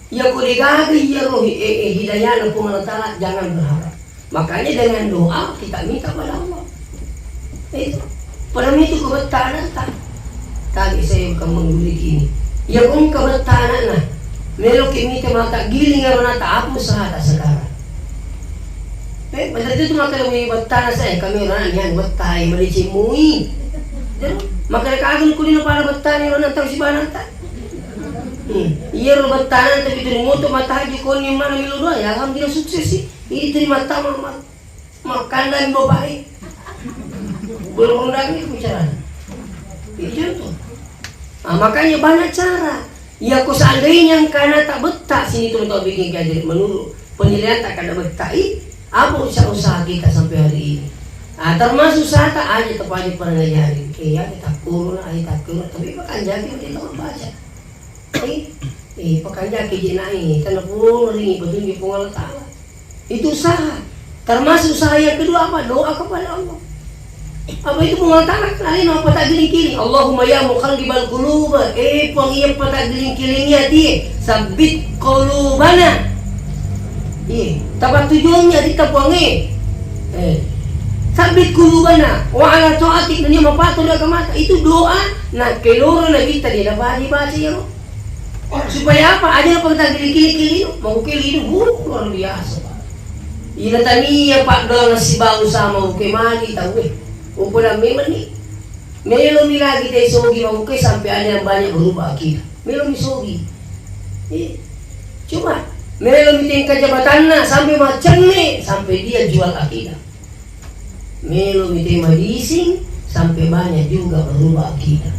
ya kudigagi ya roh hidayah dan pengenalan jangan berharap. Makanya dengan doa kita minta pada Allah. Itu, pada itu kebetanan tak. Tadi saya bukan mengulik ini. Ya kung kebetanan nah, melok ini mata giling yang mana tak apa usaha tak sekarang. Pada itu maka kami betana saya kami orang yang betai melicimui. Maka kagum kulino para betani orang tahu si banata. Iya lo betana tapi itu moto mata haji kau ni mana milu doa ya alhamdulillah sukses sih. Ini terima tamu makan dan baik. Berundang itu bicara. Itu tuh. Nah, makanya banyak cara. Ya kau seandainya karena tak betah sini tuh kau bikin kajian menurut penilaian tak ada betai. Apa usaha kita sampai hari ini? Nah, termasuk usaha tak aja tepatnya pernah ngajarin. Iya kita kurun, kita kurun. Tapi pakai jaki kita tak baca. Pakai jaki jenai. Karena pun ini petunjuk pengalat Allah. Itu usaha. Termasuk usaha yang kedua apa? Doa kepada Allah. Apa itu pengalat Allah? Lain apa tak giling-giling? Allahumma ya muqallibal qulub. Pang iya patah giling-gilingnya dia. Sabit qulubana. Tapat tujuannya di tapuangi. Sabit kulubana wa ala ta'atik dan yang mapatuh agama itu doa. Nah keloro na kita dia baca ya lo. Supaya apa? Aja apa kita kili-kili mau kili luar biasa. Ina tani ya pak doang si bau sama uke mali tahu Upula memang ni. Melo mi lagi deh sogi mau uke sampai ada yang banyak berubah kita. Melo mi sogi. Cuma Melo miting kejabatannya sampai macam ni sampai dia jual akidah. Melo miting madising sampai banyak juga berubah akidah.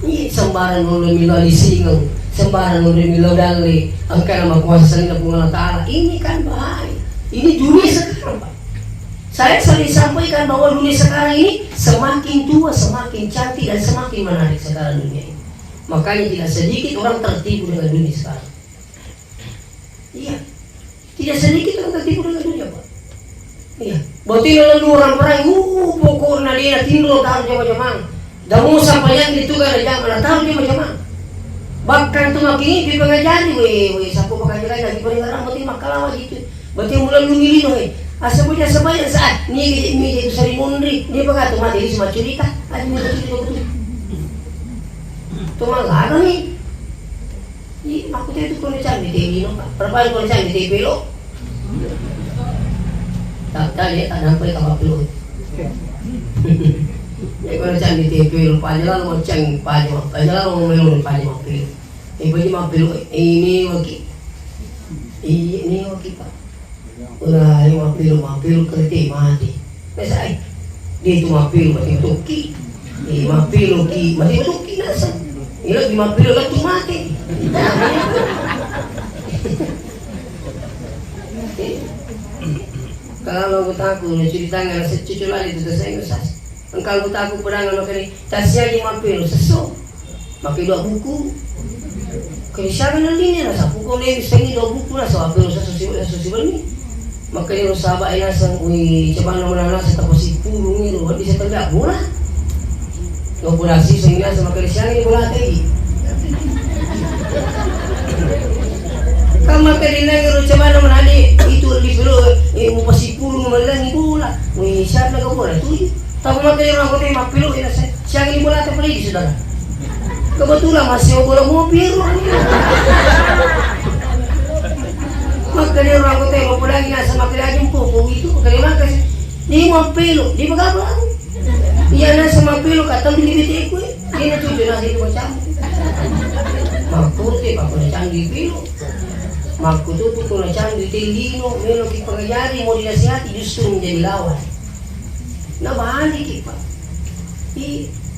Ini sembarang nolo milo disinggung, sembarang nolo milo dali. Angka nama kuasa dengan pengalat Ta'ala. Ini kan bahaya. Ini dunia sekarang Pak. Saya sering sampaikan bahwa dunia sekarang ini semakin tua, semakin cantik dan semakin menarik sekarang dunia ini. Makanya tidak sedikit orang tertipu dengan dunia sekarang. Iya, tidak sedikit orang tertipu dengan dunia Pak. Iya, berarti lalu orang perang, pokoknya dia timbul tahu jama-jama. Damu sampai yang itu kan jama, tahu jama-jama. Bahkan tu makin ini pengajari, sapu pengajaran lagi peringatan, berarti makalawa gitu. Berarti mulai lumilin, asal punya sebanyak saat ni itu sering mundri, dia pengatur mati ini semua cerita, ada muda cerita betul. Tu malah ni. Ini maksudnya itu kondisi di TV no, berapa kondisi di TV lo? Tak dia tak nampak kapal lo. Ya kondisi di TV lo, pajalan mau ceng pajak, pajalan mau melu pajak mapil. Bagi mapil ini waki, ini waki Pak. Ulah ini mapil kerja mati. Mesai, dia itu mapil mati tuki, mapil ki mati tuki nasa. Ini lagi mapil lagi mati. Kalau aku ceritanya cucu lagi itu saya nggak. Kalau aku pedangan makanya tasnya di mampir sesuatu, makai 2 buku. Kerja nanti ni rasa buku ni sengi 2 buku lah soal apel sesuatu ni. Makanya sahabat ini sang coba nama saya tapos pulung ni buat bisa tegak bola. Kau bola sih sengi sama kerja ni bola tadi. Kama tadi nang coba nama nadi itu di perlu mau pasti pulung malang ibu lah. Siapa nak kau bola tu? Tapi materi orang kau tembak pilu ini siang ini bola tak pergi saudara. Kebetulan masih bola mobil. lagi nasa makilalim po itu kalimakas di mo pelo di bagabla iya nasa mapelo katang binibiti ko di na tuyo na dito macam makuti pa ko na canggih pelo makututu ko na canggih tindino melo ki pagayari mo dinasihati justru menjadi lawan nabalik pa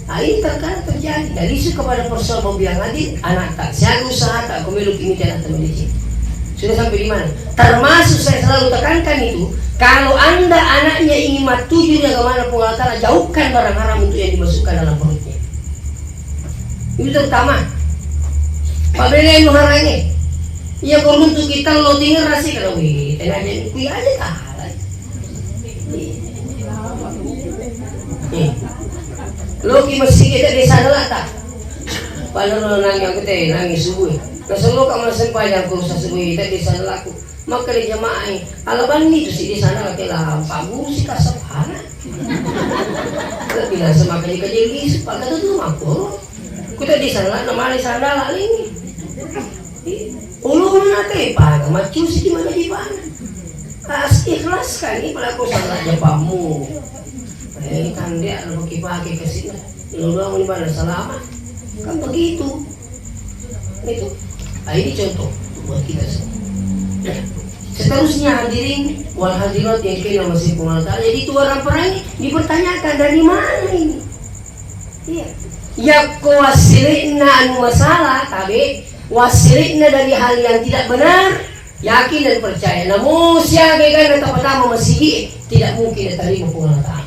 Ain terkadang terjadi dari isu kepada persoalan bilang adil anak tak saya usaha tak kemilu kimitian atau medicine sudah sampai di mana termasuk saya selalu tekankan itu kalau anda anaknya ingin matujunya kemana pun Allah Ta'ala jauhkan barang haram untuk yang dimasukkan dalam perutnya itu terutama pabila yang mengharangnya ya kalau untuk kita lo tinggal rasi kalau tenaga kuih aja kalah Loki masih kita desa nalata. Paano nangis kita nangis subuh. Kasalo ka masampayang ko sa subuh kita desa nalaku. Maka di jamaah alaban nito si desa nalaki lah pagu si kasapana. Bila semakin kajeli pada tu aku. Kita desa nalak namali sandala ini. Ulu nate pa macu si mana di mana. As ikhlas kan ini pada ko salah japamu. Kan dia pakai ke sini lu di mana selama kan begitu itu ini contoh buat kita semua seterusnya hadirin wal hadirat yang kena masih pengaltar jadi itu orang perang dipertanyakan dari mana ini iya ya wasilina anu masalah tapi wasilina dari hal yang tidak benar yakin dan percaya namun siapa yang pertama masih tidak mungkin diterima pengaltar.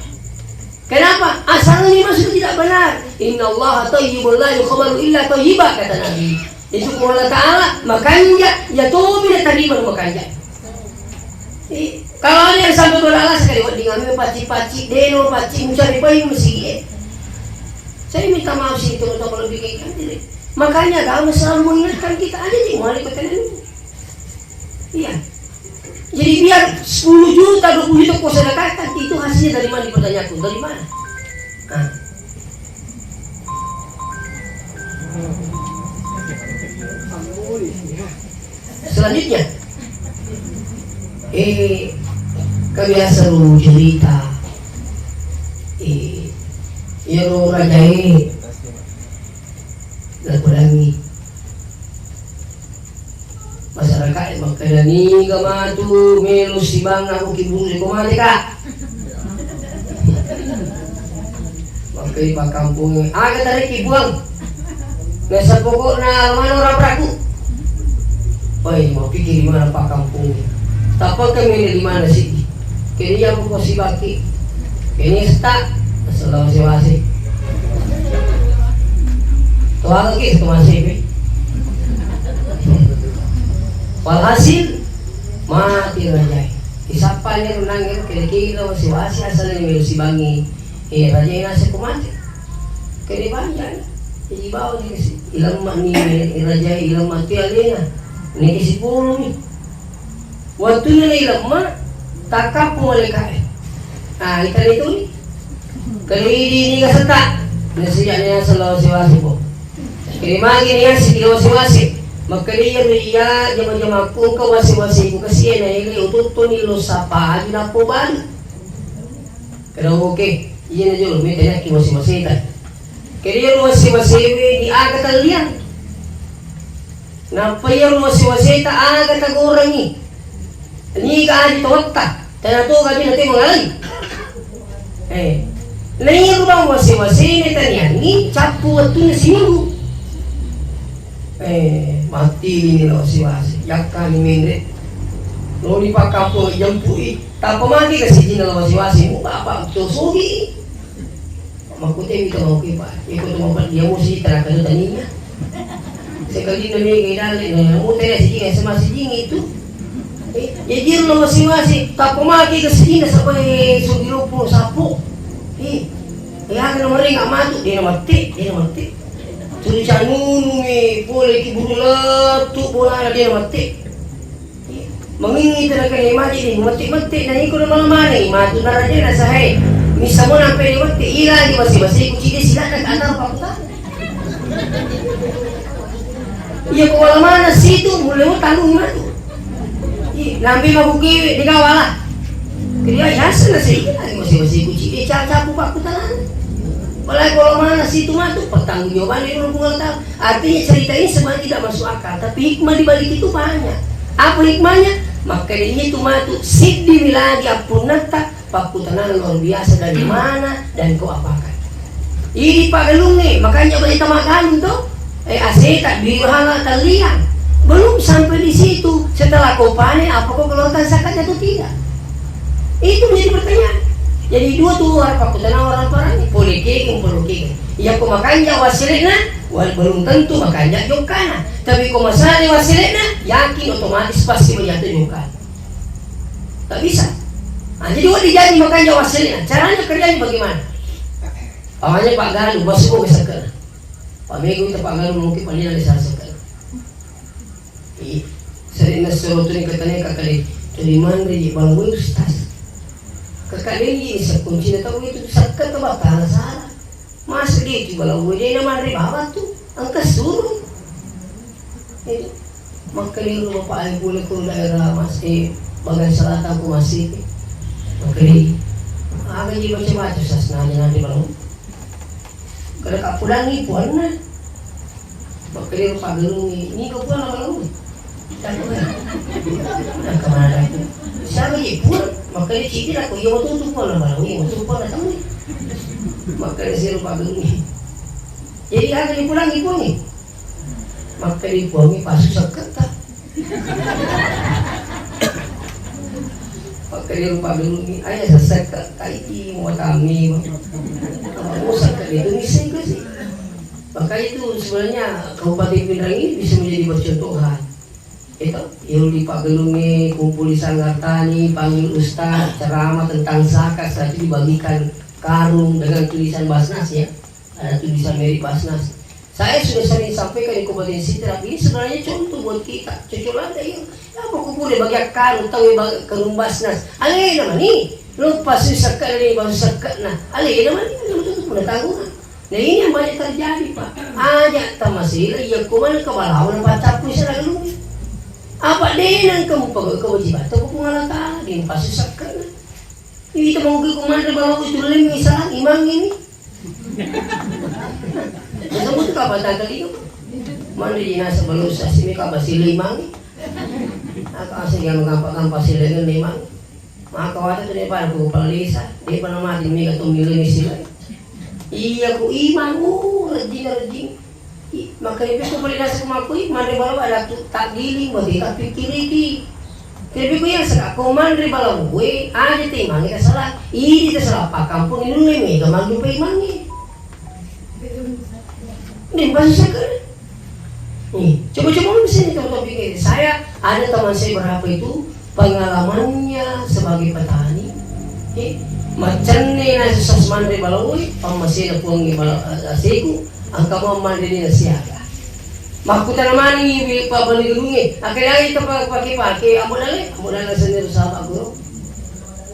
Kenapa? Asalnya masuk tidak benar. Inna Allah tayyibun la yukhbaru illa tayyiba kata Nabi. Itu Allah Ta'ala makanya ya tubi na terima makanya. Kalau ada yang sampai beralas sekali buat dengan paci-paci deno paci mencari bayi mesti. Saya minta maaf sih teman-teman lebih kan diri. Makanya kamu selalu mengingatkan kita aja di mulai kata ini. Iya. Jadi biar 10 juta, 20 juta kau sedekahkan itu hasilnya dari mana dipertanyakan? Dari mana? Nah. Selanjutnya, kebiasa lu cerita, ya lu rajai, dan pelangi. Masyarakat makanya ni gamatu melu sibang aku kibung di kumati ka makai pak kampung agak tarik kibuang nasa pokok na mana orang peraku oi mau pikir di mana pak kampung tapi kami di mana sih kini yang aku si baki kini stuck selalu siwasi tuh lagi itu masih walhasil mati rajai isapanya renangnya kira-kira masih wasi asalnya melu si bangi rajai nasi kumati kini banyak jadi bawa ni kasi ilang ni rajai ilang mati alina ni kasi puluh ni waktu na ilang ma takap mo malikain kita nito ni kalau ini kasata nasiya niya sa lawa si wasi po kini magi niya si lawa si wasi makanya dia jama-jama pun ke wasi-wasi ku kasihan ini untuk nilo sapa aja na po ban kalau oke iya na jolo may tanya ki wasi-wasi ta kaya wasi-wasi di aga talian napaya wasi-wasi ta aga tagurang ni ka aja totta tanato ka din natin mangalay lain bang wasi-wasi ni tanya ni capu waktu na sinulu mati ini loh wasi-wasi yakkan minre lo di pak kampung jempui tak pemagi ke sini lo wasi-wasi mu bapak tu sugi makute itu mau kipa ikut mau dia mesti terangkan taninya sekali nani gidale mu tanya sini sama sini itu jadi lo wasi-wasi tak pemagi ke sini sampai sugi lupu sapu ya kan nomor nggak matu dia mati tulisan nunu boleh kibulatu bola dia mati mengingi talaga ni mati mati na iko na mana matu na raja na sahay misa mo na pwede mati ila di basi kucili sila nag-antar pakuta iya kung wala mana situ mulai mo tanong matu Nampi mabuki di kawalan. Kaya yasa na sige lagi masih kuci capu pak putaran. Mulai kalau mana situ mah tuh pertanggungjawaban ini belum tahu. Artinya cerita ini sebenarnya tidak masuk akal, tapi hikmah di balik itu banyak. Apa hikmahnya? Maka ini tuh mah tuh siddi miladi apunata pak putaran luar biasa dari mana dan kau apakan. Ini Pak Galung nih, makanya berita makan tuh. Aseta bihala kalian belum sampai di situ. Setelah kau panen, apa kau keluarkan zakatnya atau tidak? Itu menjadi pertanyaan. Jadi dua tuh orang pakutan orang politik. Ya kau makannya wasilena, belum tentu makannya jokana. Tapi kau masalah wasilena, yakin otomatis pasti menjatuh jokana. Tak bisa. Nah, jadi waktu dijadi makannya wasilena. Caranya kerjanya bagaimana? Awalnya Pak Galuh, masuk ke sekal. Pak Mego itu Pak Galuh mungkin panina di sana sekal. Sering nasuruh tuh katanya kakak tuliman di bangku ustaz. Kakak ini sekunci tahu itu sekal ke batal salah. Mas gitu kalau dia nama dari bawah tuh angka suruh. Itu maka di rumah Pak Ibu boleh ke daerah masih bagian selatan aku masih. Maka di agak jadi macam-macam sasnanya nanti baru. Kalau kak pulang ni puan na, maka dia Pak Galung ni kau pulang apa lagi? Tak pulang. Nak kemana? Siapa dia pulang? Maka dia cipir aku, ia waktu tu pulang apa lagi? Waktu pulang tak tahu ni. Maka dia seru Pak Galung ni. Jadi ada dia pulang ni. Maka dia pulang ni pasu sekat tak? Maka dia Pak Galung ni, ayah sekat kaiti mau kami. Itu misi ke sih. Maka itu sebenarnya Kabupaten Pindrang ini bisa menjadi percontohan. Itu yang di Pak Galung ini kumpul di Sanggar Tani, panggil ustaz, ceramah tentang zakat, setelah itu dibagikan karung dengan tulisan Basnas ya. Ada tulisan Meri Basnas. Saya sudah sering sampaikan di Kabupaten Sidrap ini sebenarnya contoh buat kita. Cucul ada yang apa kumpul di bagian karung, tahu karung Basnas. Alih nama ni. Lupa sekat ni, baru sekat nah. Alih nama ni, itu pun tanggungan. Nah ini yang banyak terjadi Pak. Ajak tamasila, ya kumana kebalawan baca pun saya lalu. Apa dia kamu kewajiban? Tahu pengalat Allah, dia pasti sekat nah. Ini kita mau ke kumana balawan itu lagi misalnya imam ini. Kamu tu kapan tanggal itu? Mana dia nasa balusa sini kapan sila imam? Aku asal yang mengapa sila dengan imam. Maka waktu itu dia pada kepala desa, dia pernah mati mereka tu milih sila. Iya ku iman, rajin. Maka dia aku balik nasi kumaku, mandri balau ada tak giling, berarti tak pikir lagi. Tapi ku yang sekarang ku mandri balau, aja timang kita salah. Ini kita salah pak kampung ini mereka mandu pe imangnya. Ini bahasa sekarang. Nih, coba sini teman-teman pikir. Saya ada teman saya berapa itu pengalamannya sebagai petani. Macam ni nasi sos mandri baloi, pemasin puang ni balasiku, angka mandri ni siaga. Makutan mani pa balik lungi. Akhirnya kita pakai ambulan sendiri sahabat guru.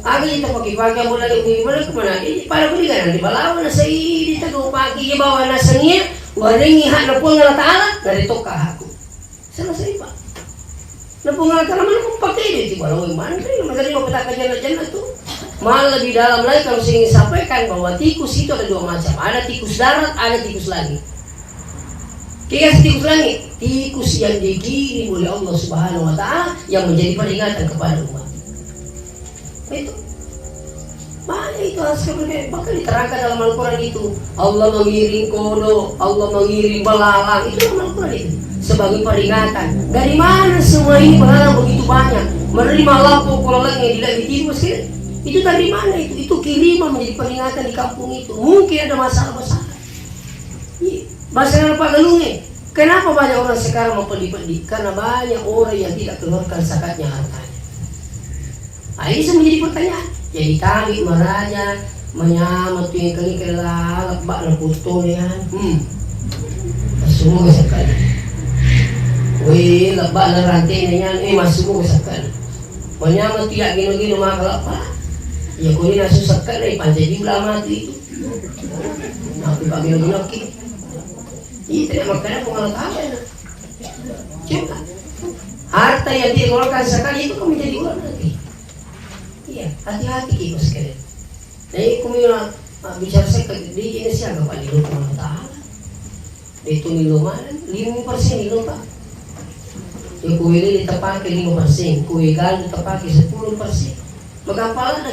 Akhirnya kita pakai ambulan lungi balik kemana? Para beli kan di balawan nasi di teguh pagi bawa nasinya. Waringi hak na puang Allah Ta'ala dari tokah aku. Selesai Pak. Na puang Allah Ta'ala mana pun pakai dia tiba lawan mandri. Maka dia petaka jannah tu. Malah lebih dalam lagi kalau saya ingin sampaikan bahwa tikus itu ada dua macam. Ada tikus darat, ada tikus langit. Kira tikus langit, tikus yang digiring oleh Allah Subhanahu Wa Ta'ala yang menjadi peringatan kepada umat. Itu. Mana itu sebenarnya bahkan diterangkan dalam Al-Quran itu Allah mengiring kodo, Allah mengiring belalang itu dalam Al-Quran itu sebagai peringatan. Dari mana semua ini belalang begitu banyak menerima lampu belalang yang tidak ditimbus itu dari mana itu? Itu kiriman menjadi peringatan di kampung itu. Mungkin ada masalah besar. Masalah Pak Galung nih. Kenapa banyak orang sekarang mempelih-pelih? Karena banyak orang yang tidak keluarkan zakatnya hartanya. Nah, ini menjadi pertanyaan. Jadi kami meraja menyamut yang kali kelak bak na puto yan. Masuk sekali. Wih, lebak na rantai na yan. Masuk sekali. Menyamut tidak gino-gino mga kalapa. Ya kung ini nasusakan na ipansay jumlah mati itu. Pag gino-gino ki. Tidak makanya pengalat apa ya? Coba. Harta yang dikeluarkan sekali itu menjadi uang nanti. Iya, hati-hati kita sekalian. Jadi kumilah bicara sekali di Indonesia nggak paling lupa Allah Taala. Itu minuman 5% nilo pak. Ya kue ini ditepaki 5%, kue gal ditepaki 10%. Magapala na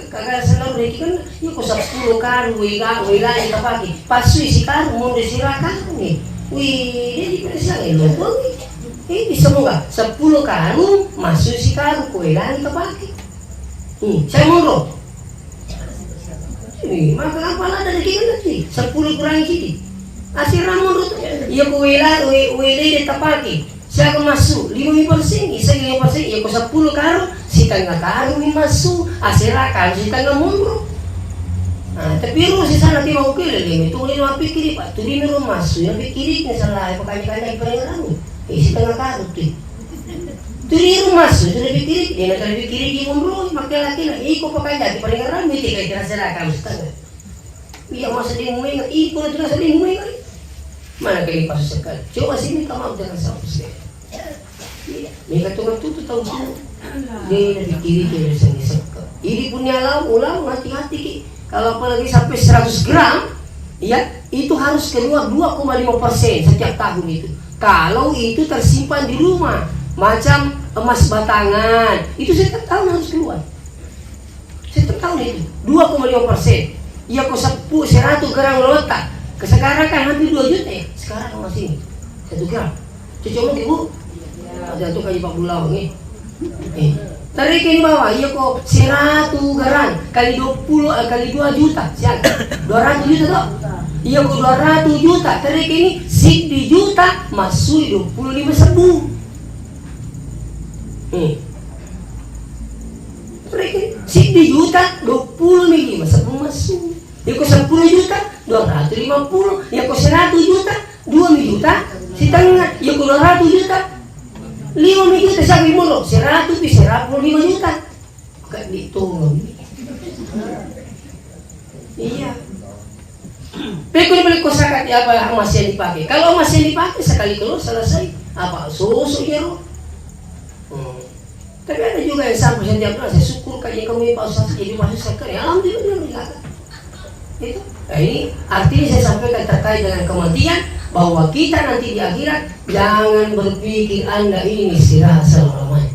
kagalasan na kan yung kusap 10 karu, kue gal ditepaki. Pasui si karu, mundo sila karu ni. Wih, di mana silang ilong bisa mo ka 10 karu, masui si karu, kue gal ditepaki. Saya moro. Ini magapala na kita nanti 10 kurang sini. Asir ramon iya kue ditepaki. Saya masuk 5%, isa 5%, ya ko 10 karo, si tengah karo ni masuk, asira karo si tengah mundur. Tapi ru si sana ti mau kili, itu ni mau pikir pak, tu ni ru masuk, yang pikir ni salah, pakanya perengan si tengah karo ti. Tu ni ru masuk, tu ni pikir, dia nak pikir di mundur, makai lagi na, iko pakanya di perengan ni ti kaya asira karo si tengah. Iya masa di mueng, iko na terasa di mueng. Mana kali pas sekali, coba sini kamu jangan sampai. Mereka cuma tuh tahu semua. Dia dari kiri dia dari sini. Ini punya ulang hati-hati ki. Kalau apalagi sampai 100 gram, ya itu harus keluar 2,5% setiap tahun itu. Kalau itu tersimpan di rumah, macam emas batangan, itu setiap tahun harus keluar. Setiap tahun itu 2,5%. Ya kok 100 gram letak. Sekarang kan hampir 2 juta ya. Sekarang masih 1 gram. Cuma ibu. Ada tuh kayak Pak Bulau nih. Tarik ini bawah, iya kok 100 garan kali 20 kali 2 juta, siapa? 200 juta toh? Iya kok 200 juta, tarik ini 10 juta masuk 25 Tarik ini 10 juta 25 masuk. Iya kok 10 juta 250, iya kok 100 juta 2 juta, si tengah, iya kok 200 juta 5 juta sabi mo lo, 100 bisa 5 juta. Bukan dihitung. Iya. Pero kung balik ko sa apa emas yang dipakai. Kalau emas yang dipakai sekali keluar selesai. Apa susu ya lo? Tapi ada juga yang sampai setiap bulan saya syukur kayak kamu Pak Ustaz jadi masuk sekali. Alhamdulillah meninggalkan. Itu. Nah, ini artinya saya sampaikan terkait dengan kematian bahwa kita nanti di akhirat jangan berpikir Anda ini istirahat selama-lamanya.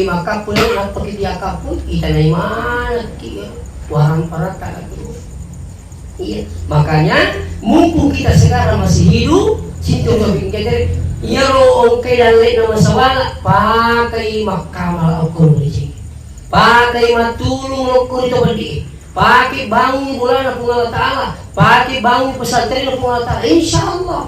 Maka pun apa kita kapun kita naik mana kita warang parat tak gitu. Iya, makanya mumpung kita sekarang masih hidup, cinta berpikir ya lo oke dan lain nama sawala pakai makamal ukur di pakai matulung ukur itu berdiri. Pakai bangun bulan Allah Ta'ala, pakai bangun pesantren Allah Ta'ala, insya Allah.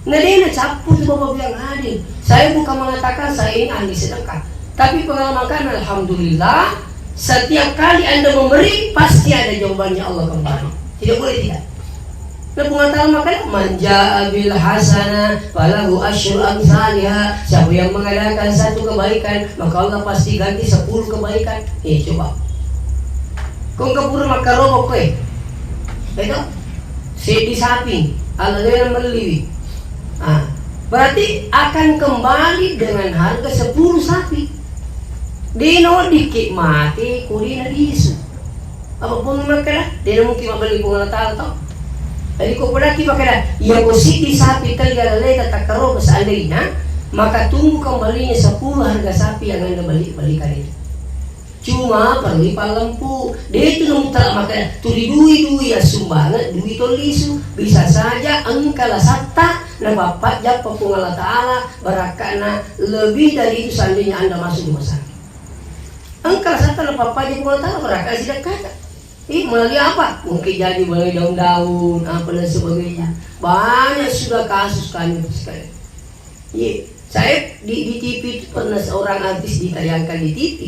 Nah dia nak caput bapak yang hadir. Saya bukan mengatakan saya ini ahli sedekah, tapi pengalaman kan alhamdulillah setiap kali Anda memberi pasti ada jawabannya Allah kembali. Tidak boleh tidak. Nah pengetahuan makanya manja bil hasanah falahu asyru amsalha. Siapa yang mengadakan satu kebaikan maka Allah pasti ganti 10 kebaikan. Coba. Kung kapuro magkarobok ko ito di sapi ala yang meliwi berarti akan kembali dengan harga 10 sapi dino dikit mati kuli na disu apapun makala dino mungkin mabalik kung natal to jadi kung berarti makala yang di sapi talaga lalay katakaro sa alina maka tunggu kembalinya 10 harga sapi yang anda balikan itu. Cuma perlu palempu dia itu nung tak makan tuli dui ya sumbangan dui tolisu bisa saja engkala satta na bapak japa pung Allah Ta'ala barakana lebih dari itu seandainya Anda masuk rumah sakit engkala satta na bapak japa pung Allah Ta'ala barakana tidak kata melalui apa? Mungkin jadi melalui daun-daun apa dan sebagainya banyak sudah kasus kami sekali saya di TV itu pernah seorang artis ditayangkan di TV.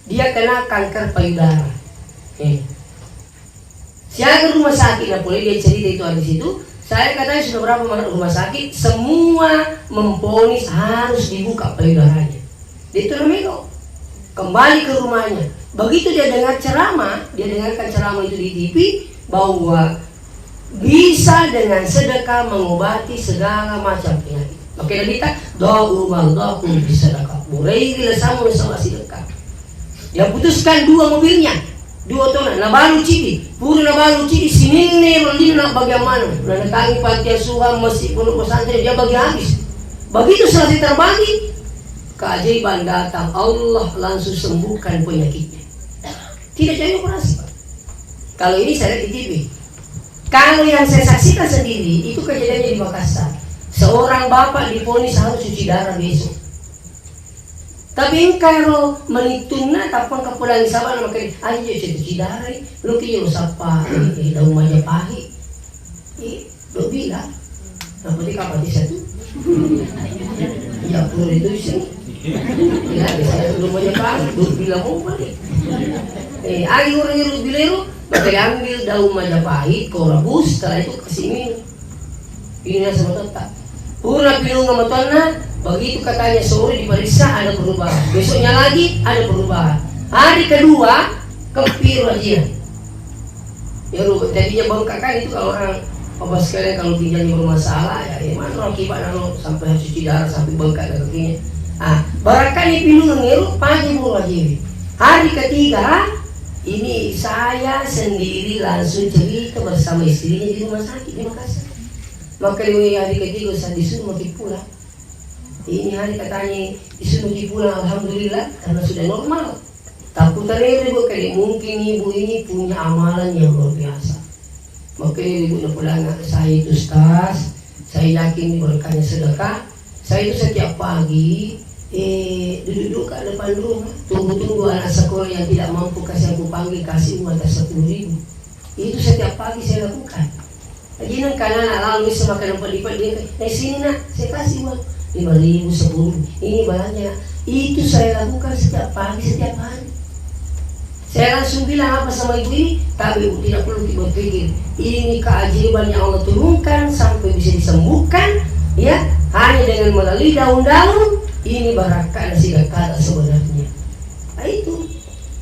Dia kena kanker payudara. Saya ke rumah sakit, nah boleh dia cerita itu di situ. Saya katanya sudah berapa rumah sakit, semua memponis harus dibuka payudaranya. Dia itu namanya kembali ke rumahnya. Begitu dia dengarkan ceramah itu di TV bahwa bisa dengan sedekah mengobati segala macam penyakit. Maka kita doa mardakum bisadaqah. Murairilah sama sedekah. Dia putuskan 2 mobilnya, 2 tona, nabalu cidi, pura nabalu cidi, sinine rolina bagaimana, nanetangi panti asuhan, masjid pondok pesantren, dia bagi habis. Begitu selesai terbagi, keajaiban datang, Allah langsung sembuhkan penyakitnya. Tidak jadi operasi. Kalau ini saya lihat di TV. Kalau yang saya saksikan sendiri, itu kejadiannya di Makassar. Seorang bapak divonis harus cuci darah besok. Tapi kalau menituna tapang kapulang sabar maka ayo cuci darah lu kiyo sapa daun Majapahit lo bilang apa di kapal di satu ya perlu itu sih ya saya daun Majapahit lu bilang mau balik ayo orang yang lu bilang maka ambil daun Majapahit kau rebus setelah itu kasih minum ini sama tetap pura pilung sama tuannya. Begitu katanya sore diperiksa ada perubahan, besoknya lagi ada perubahan, hari kedua kempir aja. Ya jadinya bengkakan itu kalau orang apa sekalian kalau ginjalnya bermasalah ya mana akibat kalau sampai cuci darah sampai bengkak kakinya. Barangkali pilih ngeru pagi mau aja. Hari ketiga ini saya sendiri langsung cerita bersama istrinya di rumah sakit di Makassar. Maka hari ketiga saya disuruh mau pulang. Ini hari katanya disuruh pulang, alhamdulillah karena sudah normal. Takut ibu kali mungkin ibu ini punya amalan yang luar biasa. Maka ibu pulang saya itu Ustaz, saya yakin berkahnya sedekah. Saya itu setiap pagi duduk ke depan rumah, tunggu anak sekolah yang tidak mampu kasih aku panggil kasih uang 10.000. Itu setiap pagi saya lakukan. Jadi karena anak lalu semakin lipat dia, sini nak saya kasih uang. 5.000, 10.000, ini banyak. Itu saya lakukan setiap pagi, setiap hari. Saya langsung bilang apa sama ibu ini, tapi ibu tidak perlu berpikir. Ini keajaiban yang Allah turunkan sampai bisa disembuhkan, ya hanya dengan melalui daun-daun. Ini barakah nasi kata sebenarnya. Nah itu,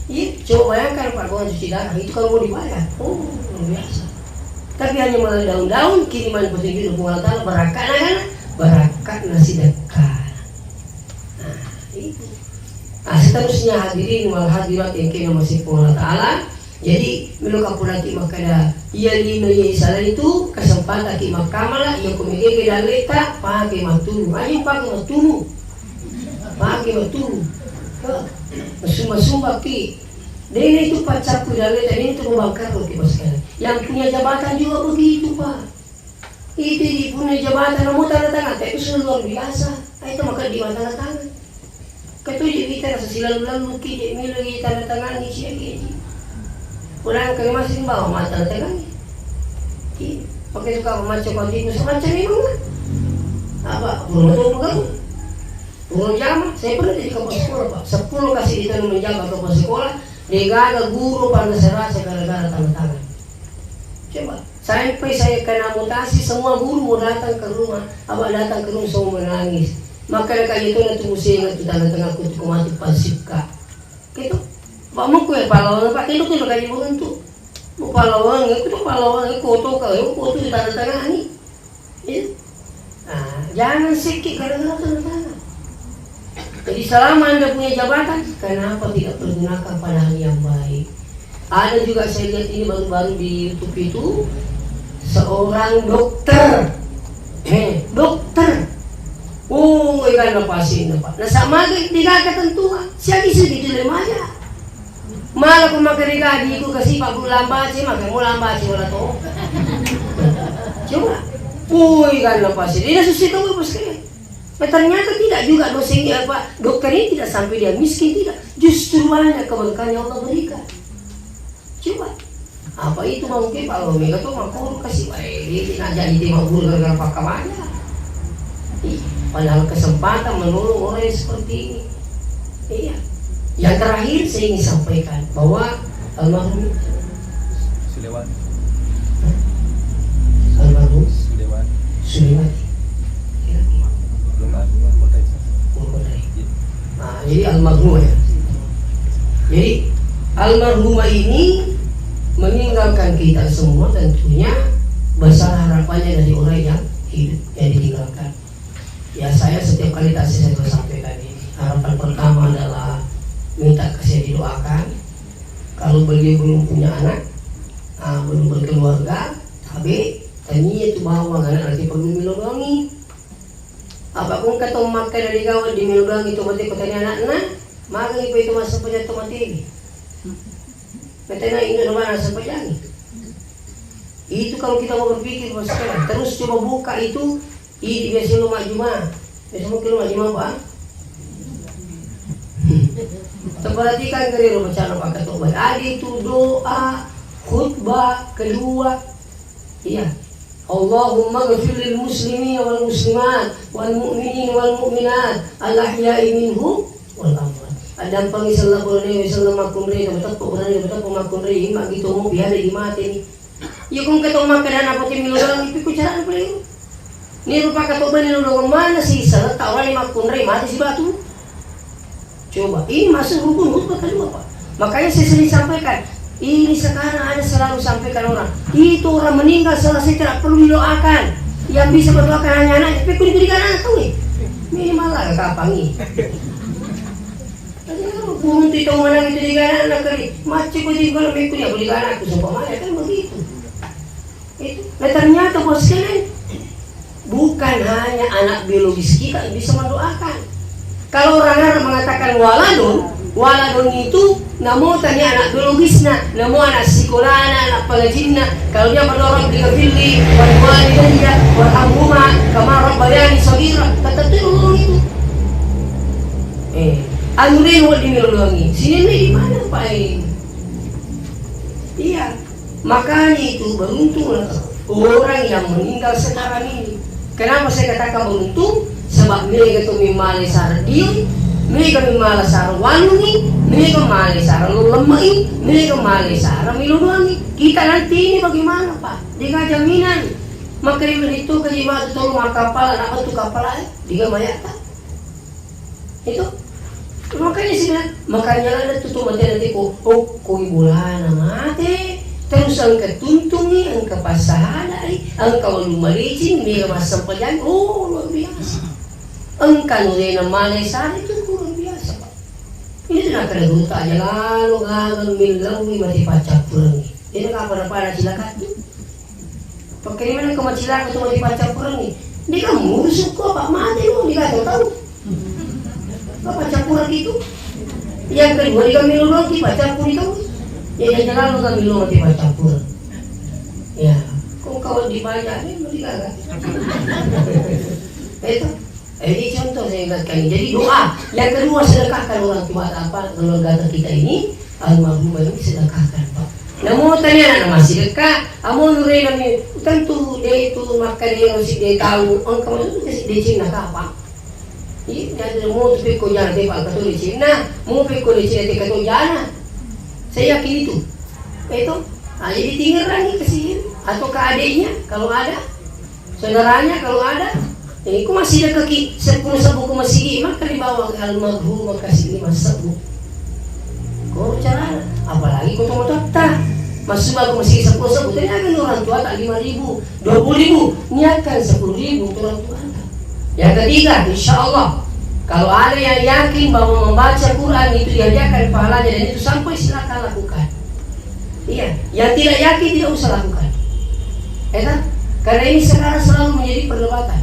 ya coba bayangkan Pak Kawan cuci darah itu kalau mau dibayar, luar biasa. Tapi hanya melalui daun-daun kiriman petunjuk Allah Taala barakah barakat nasi dekat. Nah itu. Seterusnya hadirin wal hadirat yang kena masih Allah Ta'ala. Jadi meluka punati makada ia lima salah itu kesempatan ki makamala ia kumige daleta pakai matulu. Ayo pakai matulu. Pakai matulu. Sumba ki. Dene itu pacarku daleta ini itu membakar ki sekali. Yang punya jabatan juga begitu Pak. Itu di punya jabatan namun tanda tangan tapi sudah luar biasa. Itu maka di tanda tangan. Ketujuh kita rasa silalu-lalu kita milih tanda tangan ni siapa ini. Kurang kami masih bawa mata tanda tangan ni. Pakai suka macam kontinus macam ini mana? Apa? Burung kamu? Burung jama? Saya pernah jadi kepala sekolah Pak. 10 kasih itu menjaga kepala sekolah. Dia guru pandai serasa gara-gara tanda tangan. Coba. Sampai saya kena mutasi, semua guru mau datang ke rumah, abang datang ke rumah semua menangis. Maka kayak itu nanti mesti ingat di tengah-tengah kutu mati pasifka. Gitu. Pak mau kue pahlawan Pak itu kayak bukan tuh. Mau pahlawan itu koto kau di tengah-tengah ini. Ya. Nah, jangan sikit gara-gara tengah-tengah. Jadi selama Anda punya jabatan, kenapa tidak pergunakan pada hal yang baik? Ada juga saya lihat ini baru-baru di YouTube itu seorang dokter, dokter, ikan lepasin Pak. Nah sama tiga ketentuan, siapa segitu lemahnya. Malah pemakai gadi aku kasih Pak Guru lambat sih, makai mau lambat sih orang tu. Coba, ikan lepasin, dia susah tahu apa sekali. Ternyata tidak juga dosen dokter ini tidak sampai dia miskin tidak, justru banyak keberkahan yang Allah berikan. Coba. Apa itu mungkin kalau mereka tuh mampu kasih baik nak jadi tema guru gara-gara pakamannya. Padahal kesempatan menolong orang seperti ini. Iya. Yang terakhir saya ingin sampaikan bahwa almarhum Sulaiman. Nah, jadi almarhumah ya. Jadi almarhumah ini meninggalkan kita semua tentunya besar harapannya dari orang yang hidup yang ditinggalkan. Ya saya setiap kali tadi saya sudah sampaikan ini. Harapan pertama adalah minta saya didoakan. Kalau beliau belum punya anak, belum berkeluarga, tapi tanya itu bawa anak nanti perlu milobangi. Apapun kata makan dari kawan di milobangi itu berarti katanya anak-anak, maka itu masa penjat mati. Katanya ini mana sepanjang. Itu kalau kita mau berpikir mas sekarang, terus coba buka itu. Ini biasa lu majuma, biasa mungkin lu majuma apa? Perhatikan kali lu baca apa kata obat. Ada itu doa khutbah kedua, iya. Allahumma ghfir lil muslimin wal muslimat wal mu'minin wal mu'minat al ahya'i minhum wal amwat. Ada panggil sallallahu alaihi wasallam makunri, betul makunri, mak gitu mau biar di mati ni. Ya kung kata mak kadana pati milulang ipi ku cara apa itu? Ni rupa kata bani lu mana sih salah tahu ni makunri mati si batu. Coba ini masuk rukun khutbah kedua Pak. Makanya saya sering sampaikan. Ini sekarang ada selalu sampaikan orang. Itu orang meninggal selesai tidak perlu didoakan. Yang bisa berdoakan hanya anak. Tapi kau diberikan anak tuh nih. Minimal lah kapang nih. Burung itu mana gitu diberikan anak kali. Macam kau diberikan anak itu ya berikan anak itu sumpah mana kan begitu. Itu. Nah ternyata bos sekalian bukan hanya anak biologis kita yang bisa mendoakan. Kalau orang mengatakan waladun itu namun tanya anak biologisnya, namun anak sekolahnya, anak pengajinnya. Kalau dia berdoa berikan pilih, walidayya, warhamhuma, kama rabbayani shaghira, kata itu. Anurin wal dimilolongi. Sini nih di mana Pak ini? Iya, makanya itu beruntung orang yang meninggal sekarang ini. Kenapa saya katakan beruntung? Sebab mereka itu memilih sarang diri, mereka memilih sarang wangi, mereka memilih sarang lemai, mereka memilih sarang miluduangi. Kita nanti ini bagaimana Pak? Dengan jaminan. Maka itu kejiwaan itu rumah kapal, apa itu kapal aja? Dia mayat tak? Itu. Makanya sih makanya ada tutup mati nanti koi bulan mati. Terus angka tuntungi, angka pasahadai, angka walumalicin, mereka masam pajan, luar biasa. Engkau nuri nama Malaysia itu luar biasa Pak. Ini nak kena duta aja lalu gagal milawi mati pacak pulang. Ini kapan apa ada silakan tu? Pakai mana kau silakan tu mati pacak pulang ni? Dia kan musuh kau Pak mati lu dia tak tahu. Kau pacak pulang itu? Yang kedua dia kan milu lagi pacak pulang itu. Ya jalan lu kan milu mati pacak pulang. Ya, kau kawan dibayar ni mesti gagal. Itu. Ini contoh saya ingatkan. Jadi doa. Yang kedua sedekahkan orang tua apa keluarga kita ini almarhum ini sedekahkan Pak. Namun tanya anak masih dekat. Amun nuri nami tentu dia itu makan dia mesti dia tahu. Orang kamu itu kasih dia Cina apa? Ini ada mau tu peko jana dia Pak kata di Cina. Mau peko di Cina dia kata jana. Saya yakin itu. Itu. Jadi tinggal lagi ke sini atau ke adiknya kalau ada, saudaranya kalau ada. Ini aku masih ada kaki 10 sabu ku masih maka dibawa ke almarhum kasih 5 sabu. Kau cara apalagi kau tahu tak? Masuk aku masih 10 sabu. Tadi akan orang tua tak 5.000, 20.000, niatkan 10.000 untuk orang tua. Yang ketiga, insya Allah kalau ada yang yakin bahwa membaca Quran itu diajarkan pahalanya dan itu sampai silakan lakukan. Iya, yang tidak yakin tidak usah lakukan. Karena ini sekarang selalu menjadi perdebatan.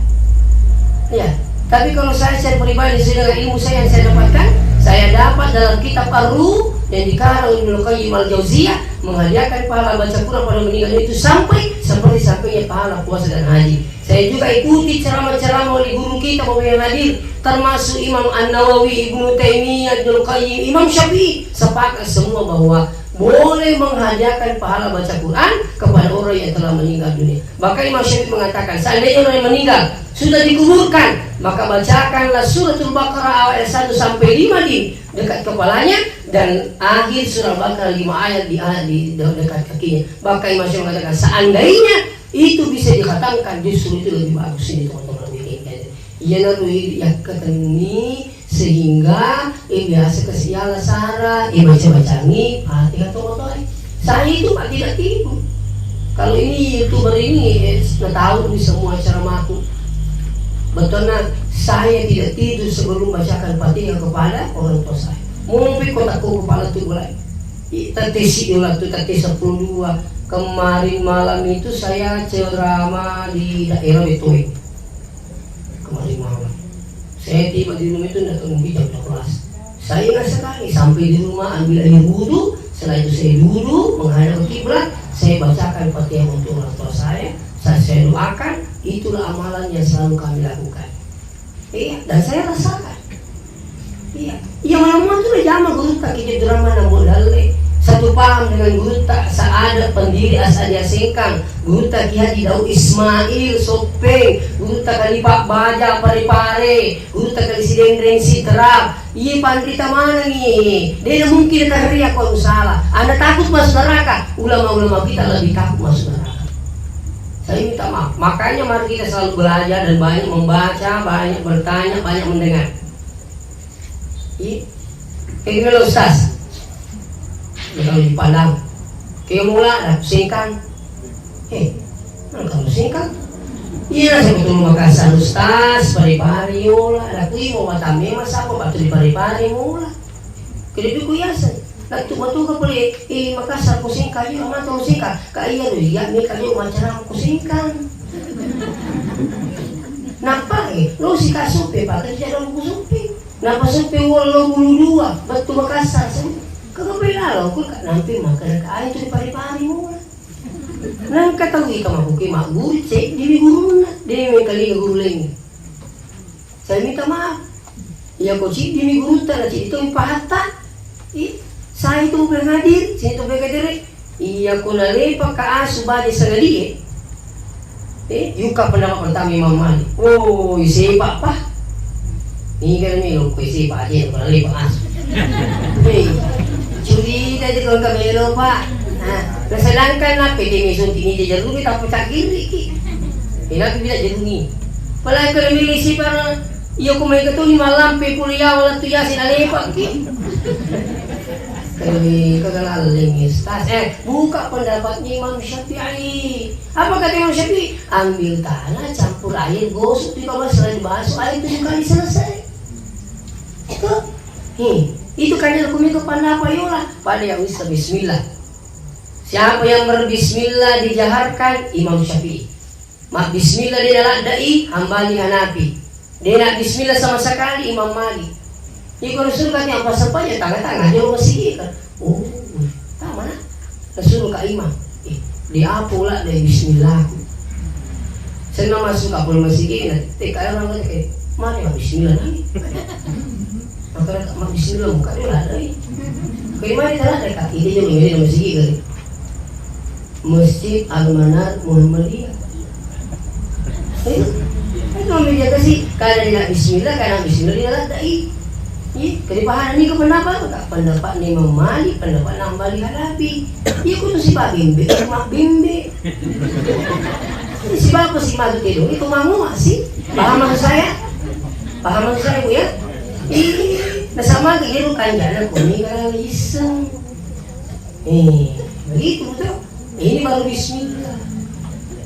Ya, tapi kalau saya pribadi dengan ilmu saya yang saya dapatkan, saya dapat dalam kitab Ar-Ruh yang dikarang Ibnu Qayyim Al-Jauziyah menghadiahkan pahala baca Quran pada meninggal itu sampai seperti sampainya pahala puasa dan haji. Saya juga ikuti ceramah-ceramah oleh guru kita bahwa yang hadir termasuk Imam An-Nawawi, Ibnu Taimiyah, Ibnu Qayyim, Imam Syafi'i sepakat semua bahwa boleh menghadiahkan pahala baca Quran kepada orang yang telah meninggal dunia. Bahkan Imam Syafi'i mengatakan seandainya orang yang meninggal sudah dikuburkan, maka bacakanlah suratul Baqarah ayat 1 sampai 5 di dekat kepalanya dan akhir surah Baqarah 5 ayat di dekat kakinya. Bahkan Imam Syafi'i mengatakan seandainya itu bisa dikhatamkan justru itu lebih bagus ini teman-teman bikin. Ia naruhi ya ketemu sehingga biasa kesialan Sarah baca-baca ni Fatihah atau saya itu Pak tidak tipu. Kalau ini YouTuber ini tahu nih semua ceramahku. Betulnya saya tidak tidur sebelum bacakan Fatihah kepada orang tua saya. Mungkin kotakku kepala tuh mulai. Tadi waktu tadi 10.2 kemarin malam itu saya ceramah di daerah Betuwe. Kemarin malam saya tiba di rumah itu tidak tunggu jam 12. Saya ingat sekali sampai di rumah ambil air wudhu. Setelah itu saya duduk menghadap kiblat. Saya bacakan Fatihah untuk orang tua saya doakan. Itulah amalan yang selalu kami lakukan. Iya, dan saya rasakan. Iya, yang lama itu udah zaman guru tak kita drama namun dalek. Satu paham dengan guru tak seada pendiri Asadia Sengkang, guru tak Ki Haji Daud Ismail Sopeng, guru tak kali Pak Baja Pare-Pare, guru tak kali Sideng si terap. Iya pandrita mana nih? Dia mungkin tak riak kalau salah. Anda takut masuk neraka? Ulama-ulama kita lebih takut masuk neraka. Saya minta maaf. Makanya mari kita selalu belajar dan banyak membaca, banyak bertanya, banyak mendengar. Iya, kayak Ustaz. Kalau di Padang, kayak mula ada pusingkan. Mana kamu pusingkan? Iya, saya betul Makassar Ustaz, pari-pari mula. Ada kui mau matame masa apa batu di pari-pari mula. Kedua ku yasa. Lalu batu ka puli Makassar pusingkan juga mata pusingkan. Kaya lu iya nih kayu macam pusingkan. Napa lo si kasupe pak kerja dalam kusupe. Napa supe 82 batu Makassar sih. Kagapila lo, kung nanti makan kain itu di pari-pari mo. Nang katawi ka makuki maguri, cek di guru na, di may kali guru lain. Saya minta maaf. Iya ko cik di guru ta, cik itu pahata. Saya itu berhadir, saya itu berhadir. Iya ko nalepa ka asu bade sa gali. Yuka pendapat pertama Imam Malik. Oh, isipa pa. Ini kan milo ko isipa aja, ko nalepa asu. Curi tadi kalau kamero pak, kesedangkan apa dia misal ini dia jarumi tapi tak kiri ki, kenapa tidak jarumi? Paling kalau milisi para, iyo kau mereka tu malam pe kuliah walau tu yasin alepak ki. Kalau kagak lengis tas, buka pendapatnya Imam Syafi'i. Apa kata Imam Syafi'i? Ambil tanah, campur air, gosok 13 kali basuh, air 7 kali selesai. Itu kanya hukumnya kepada apa yola? Pada yang bisa bismillah. Siapa yang berbismillah dijaharkan? Imam Syafi'i. Mak bismillah dia nak dai, hambali Hanafi. Dia nak bismillah sama sekali Imam Malik. Jadi kalau suruh katanya apa sampainya tangan-tangan dia masih kan. Oh, tak mana? Suruh ke imam. Dia pula dari bismillah. Saya masuk ke masih ini. TKR orang kata mana bismillah lagi? Maka mak bismillah buka dia lah dari. Kemana dia lah dekat? Ini juga ini masjid kali. Masjid Al-Manar Muhammadiyah. Itu media kasih karena dia bismillah karena bismillah dia lah dai. Keribahan ini ke pendapat pendapat ni Imam Malik, pendapat Hambali Hanafi. Iya kudu si Pak Bimbe, Mak Bimbe. Si Bapak si Madu tidur itu mangu sih. Paham maksud saya? Paham maksud saya Bu ya? Nasama kayak lu kanjana kuning kalau iseng. Begitu betul. Ini baru bismillah.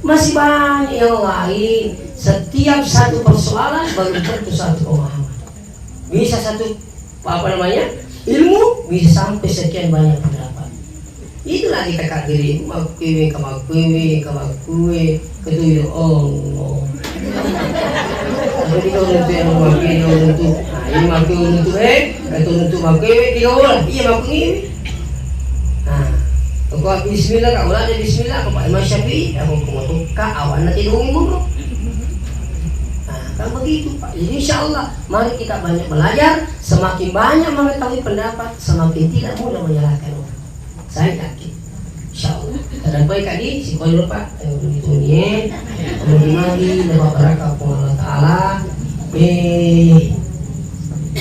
Masih banyak yang lain. Setiap satu persoalan baru tentu satu pemahaman. Bisa satu apa namanya ilmu bisa sampai sekian banyak pendapat. Itulah kita kadiri makwe ketujuh Allah. Jadi kalau itu yang makwe untuk ini makwe untuk untuk makwe tiga orang iya makwe ini. Nah, kalau bismillah kau lah ada bismillah apa Imam Syafi'i aku kemutuka awan nanti dongeng mulu. Kan begitu Pak. Jadi insya Allah mari kita banyak belajar. Semakin banyak mengetahui pendapat, semakin tidak mudah menyalahkan orang. Saya yakin. Insya Allah. Dan baik tadi si kau Pak. Begitu ni. Kemudian dapat berkah Allah Taala.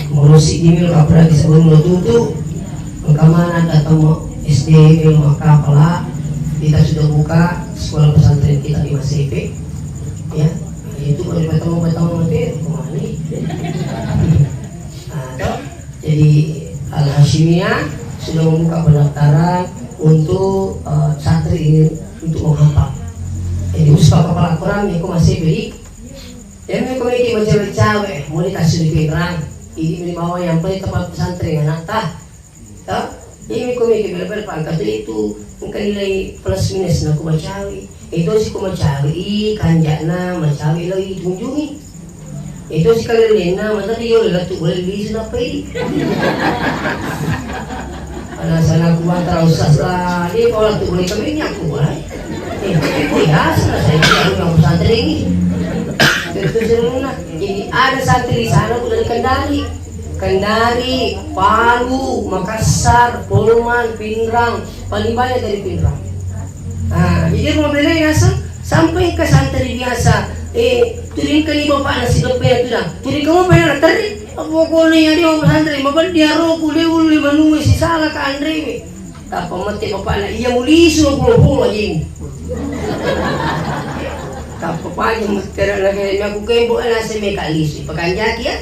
Merusik dimil kapra sebelum tutup. Kemana datang SD ilmu kapala. Kita sudah buka sekolah pesantren kita di Masepe. Ya. Itu kalau bertemu nanti kemana? Jadi Al Hashimiyah sudah membuka pendaftaran untuk santri ini untuk menghafal. Jadi usaha kepala Quran itu masih baik. Yan may komiti mo cewek-cewek, mau dikasih di pirang, ini bawa yang paling tempat pesantren anak tah. Ini komiti bila-bila pangkat itu mungkin nilai plus minus na kumacawi. Itu si kumacawi, kanjana, macawi lagi tunjungi. Itu si kalilena, mata dia latu boleh beli apa ini? Sana kuat terusas lah, dia kalau tu boleh kami ni aku boleh. Biasa saya yang pesantren ini. Itu sebenarnya. Jadi ada santri di sana udah dari Kendari, Palu, Makassar, Polman, Pinrang, paling banyak dari Pinrang. Nah, jadi mobilnya sampai ke santri biasa. Turunkan ibu bapak nasi dompet itu dah. Turun kamu pengen tarik. Pokoknya dia mau pesantren, bapak dia roku dia uli menunggu si salah ke Andre. Tak pemati bapak nak ia mulisu pulau aja ini. Tak apa aja mesti lagi aku kembok nasi mereka lisu. Pakai jaki ya.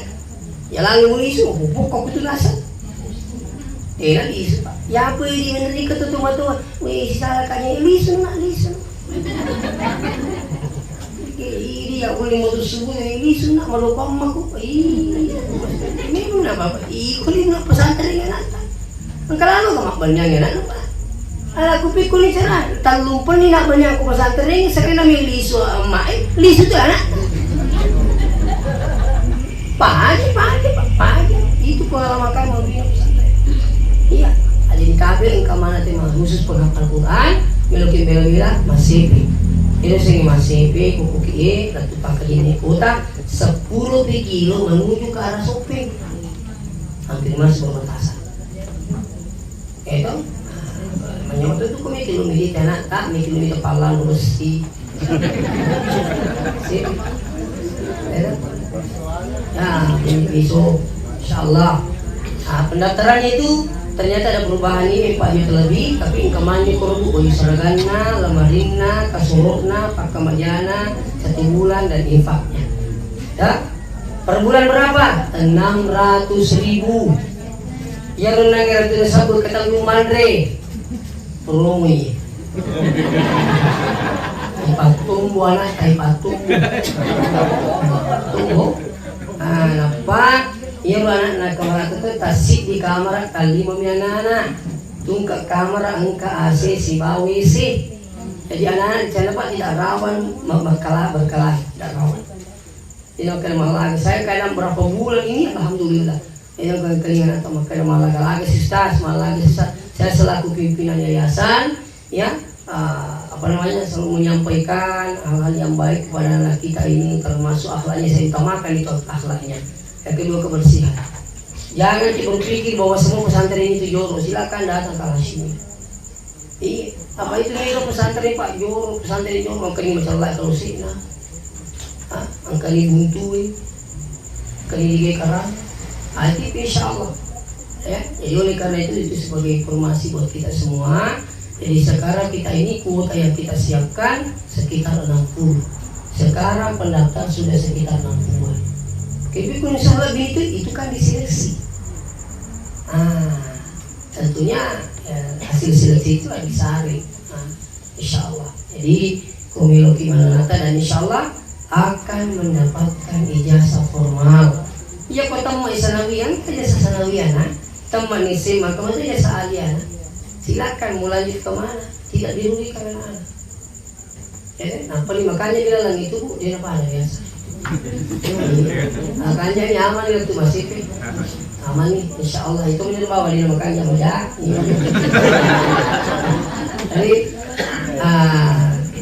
Jalan mulisu, buka kutu nasi. Lisu. Ya apa ini meneri ketutup mata. Wih si salah kanya lisu nak lisu. Ini ya boleh motor subuh lisu nak malu kamu aku. Memang nak apa? Kulit nak pesantren yang nak. Angkat lalu kamak banyak yang nak. Aku pikir ni cerah. Tak lupa ni nak banyak aku pesantren ini. Sekarang nak lisu emak. Lisu tu anak. Pagi. Itu pengalaman kami membina pesantren. Iya. Ada di kabel engkau mana tema khusus penghafal Quran. Melokin bela-bela masih. Itu sing masih kukuki latu pangkat ini kota 10 kilo menuju ke arah Sopeng. Hampir masuk perbatasan. Itu menyebut itu kami kilometer tanah tak kilometer pala lurus di. Nah, ini besok, insyaallah. Nah, pendaftarannya itu ternyata ada perubahan ini Pak Juta lebih, tapi kemana korbu boy seragana, lamarinna, kasurukna, pakamajana, 1 bulan dan infaknya. Ya, per bulan berapa? 600.000. Ya renang yang sabut ketanggung mandre, perumi. Patung buana kai patung. Tunggu. Napa? Iya anak nak kamar itu tasik di kamar kali memianana. Tung ke kamar angka AC si bawa WC. Jadi anak-anak di sana Pak tidak rawan berkelahi, tidak rawan. Tidak kena malah. Saya kadang berapa bulan ini alhamdulillah. Tidak kena kelingan atau kena malah lagi sistas, malah lagi sistas. Saya selaku pimpinan yayasan, ya. Selalu menyampaikan hal-hal yang baik kepada anak kita ini, termasuk akhlaknya saya utamakan itu akhlaknya. Yang kedua kebersihan. Jangan berpikir bahwa semua pesantren itu jorok. Silakan datang ke sini. Apa itu nih pesantren Pak jorok, pesantren jorok, angkani macam lah kalau sih nah. Angkani buntui, angkani digekarang. Itu insyaallah. Ya, jadi oleh karena itu sebagai informasi buat kita semua. Jadi sekarang kita ini kuota yang kita siapkan sekitar 60. Sekarang pendaftar sudah sekitar 60-an. Tapi kalau misalnya itu kan diseleksi. Tentunya hasil seleksi itu lagi disaring. Insya Allah. Jadi Kumiloki Mananata dan insya Allah akan mendapatkan ijazah formal. Ya kok teman Isanawian, ijazah Sanawian, teman SMA, kemudian ijazah Alian. Silakan mau lanjut ke mana, tidak dirugikan anak-anak. Makanya dia bilang itu Bu, dia apa ada biasa. Makanya nyaman itu masih aman nih, insya Allah itu menjadi bawa dia makanya ya. Jadi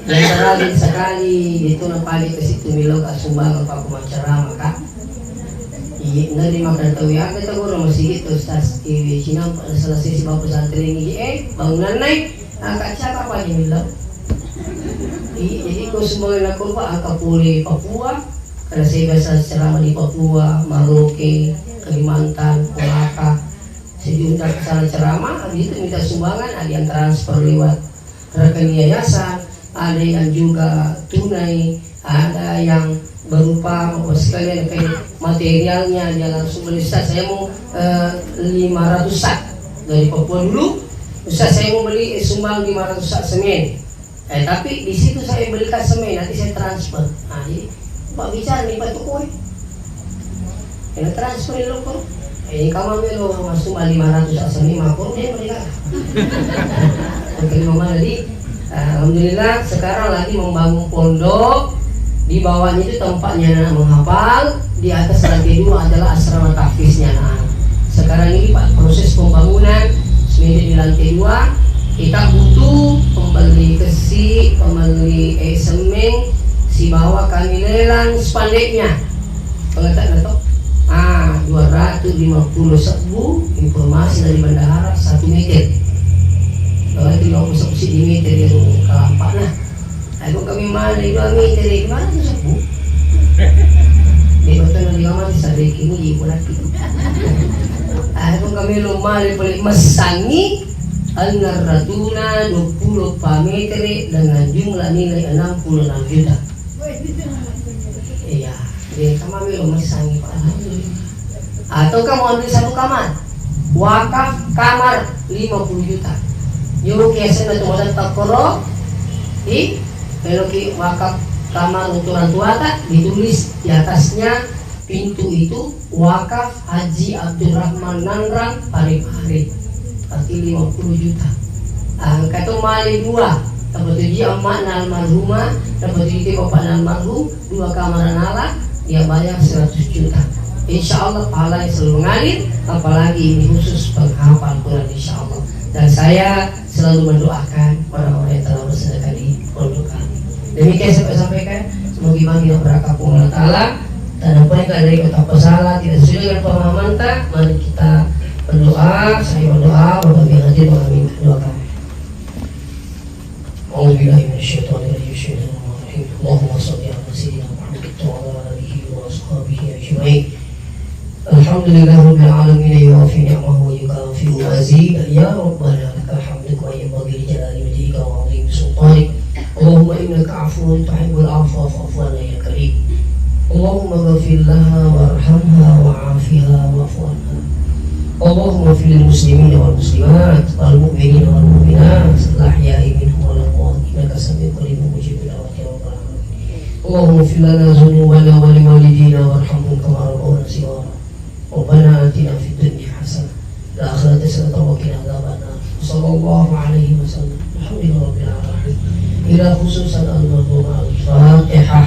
yang terakhir sekali itu napali ke situ Milo ke Sumbang ke Kumacara maka nanti makan tahu ya kita guru masih gitu Ustaz di Cina selesai si bapak pesantren ini bangunan naik angkat siapa apa aja bilang jadi kau semua nak kurba angkat pulih Papua karena saya biasa ceramah di Papua, Maroke, Kalimantan, Kolaka saya diundang ke sana ceramah habis itu minta sumbangan ada yang transfer lewat rekening yayasan ada yang juga tunai ada yang berupa sekalian kayak materialnya dia langsung beli Ustaz saya mau 500 sak dari Papua dulu Ustaz saya mau beli sumbang 500 sak semen tapi di situ saya belikan semen nanti saya transfer jadi Pak bicara ni patukoy. Kena transfer ni loko. Kamu melo masuk 500 asal 50 dia mereka. Oke, mama tadi alhamdulillah sekarang lagi membangun pondok. Di bawahnya itu tempatnya anak menghafal, di atas lantai 2 adalah asrama tahfiznya anak. Sekarang ini Pak proses pembangunan semenjak di lantai 2 kita butuh pembeli besi, pembeli semen, si bawah kami lelang spandeknya. Pengetak-ngetok 250.000 informasi dari bendahara 1 meter. Kalau itu 50 meter yang kelampak nah. Aku kami mana 2 meter di mana tu sabu? Di betul di mana sadek ini ibu laki. Aku kami lumah di balik mesangi Al-Naratuna 20 meter dengan jumlah nilai 66 juta. Iya, jadi kami lumah mesangi Pak. Atau kamu ambil 1 kamar, wakaf kamar 50 juta. Yung kiasan na tumasan takoro, Meloki wakaf kamar untuk orang tua ditulis di atasnya pintu itu wakaf Haji Abdurrahman Nangrang Parepare, berarti 50 juta. Angka itu mali 2, dapat tujuh emak almarhumah, dapat tujuh bapak almarhum, 2 kamar nala, dia bayar 100 juta. Insya Allah pahala yang selalu mengalir, apalagi ini khusus penghafal Quran insya Allah. Dan saya selalu mendoakan orang-orang yang telah bersedekah di pondok kami. Demikian saya sampaikan, semoga bagi berkah Allah Ta'ala dan apa yang dari kota pesalah tidak sesuai dengan pemahaman tak. Mari kita berdoa, saya berdoa, Bapak yang hadir mengamin doa kami. A'udzubillahi minasyaitonir rajim. Allahumma shalli ala sayyidina Muhammad wa ala alihi wa ashabihi ajma'in. Alhamdulillahirabbil alamin yuwafi ni'amahu wa yukafi mazidah ya rabbana lakal hamdu wa yanbaghi li jalali wajhika wa 'azimi sultanik. Allahumma innaka 'afuwwun tuhibbul 'afwa fa'fu 'anna ya karim. Allahumma ighfir laha warhamha wa'afiha wa'fu 'anha. Allahumma ighfir lil muslimina wal muslimat wal mu'minina wal mu'minat al-ahya'i minhum wal amwat innaka sami'un qaribun mujibud da'wati ya rabbal alamin. Allahumma ighfir lana dhunubana wa liwalidina warhamhum kama rabbawna shighara. Rabbana atina fid dunya hasanah wa fil akhirati hasanah wa qina adzabannar. Sallallahu alaihi wasallam. Alhamdulillahirabbil alamin. Ila khususan al-Fatihah.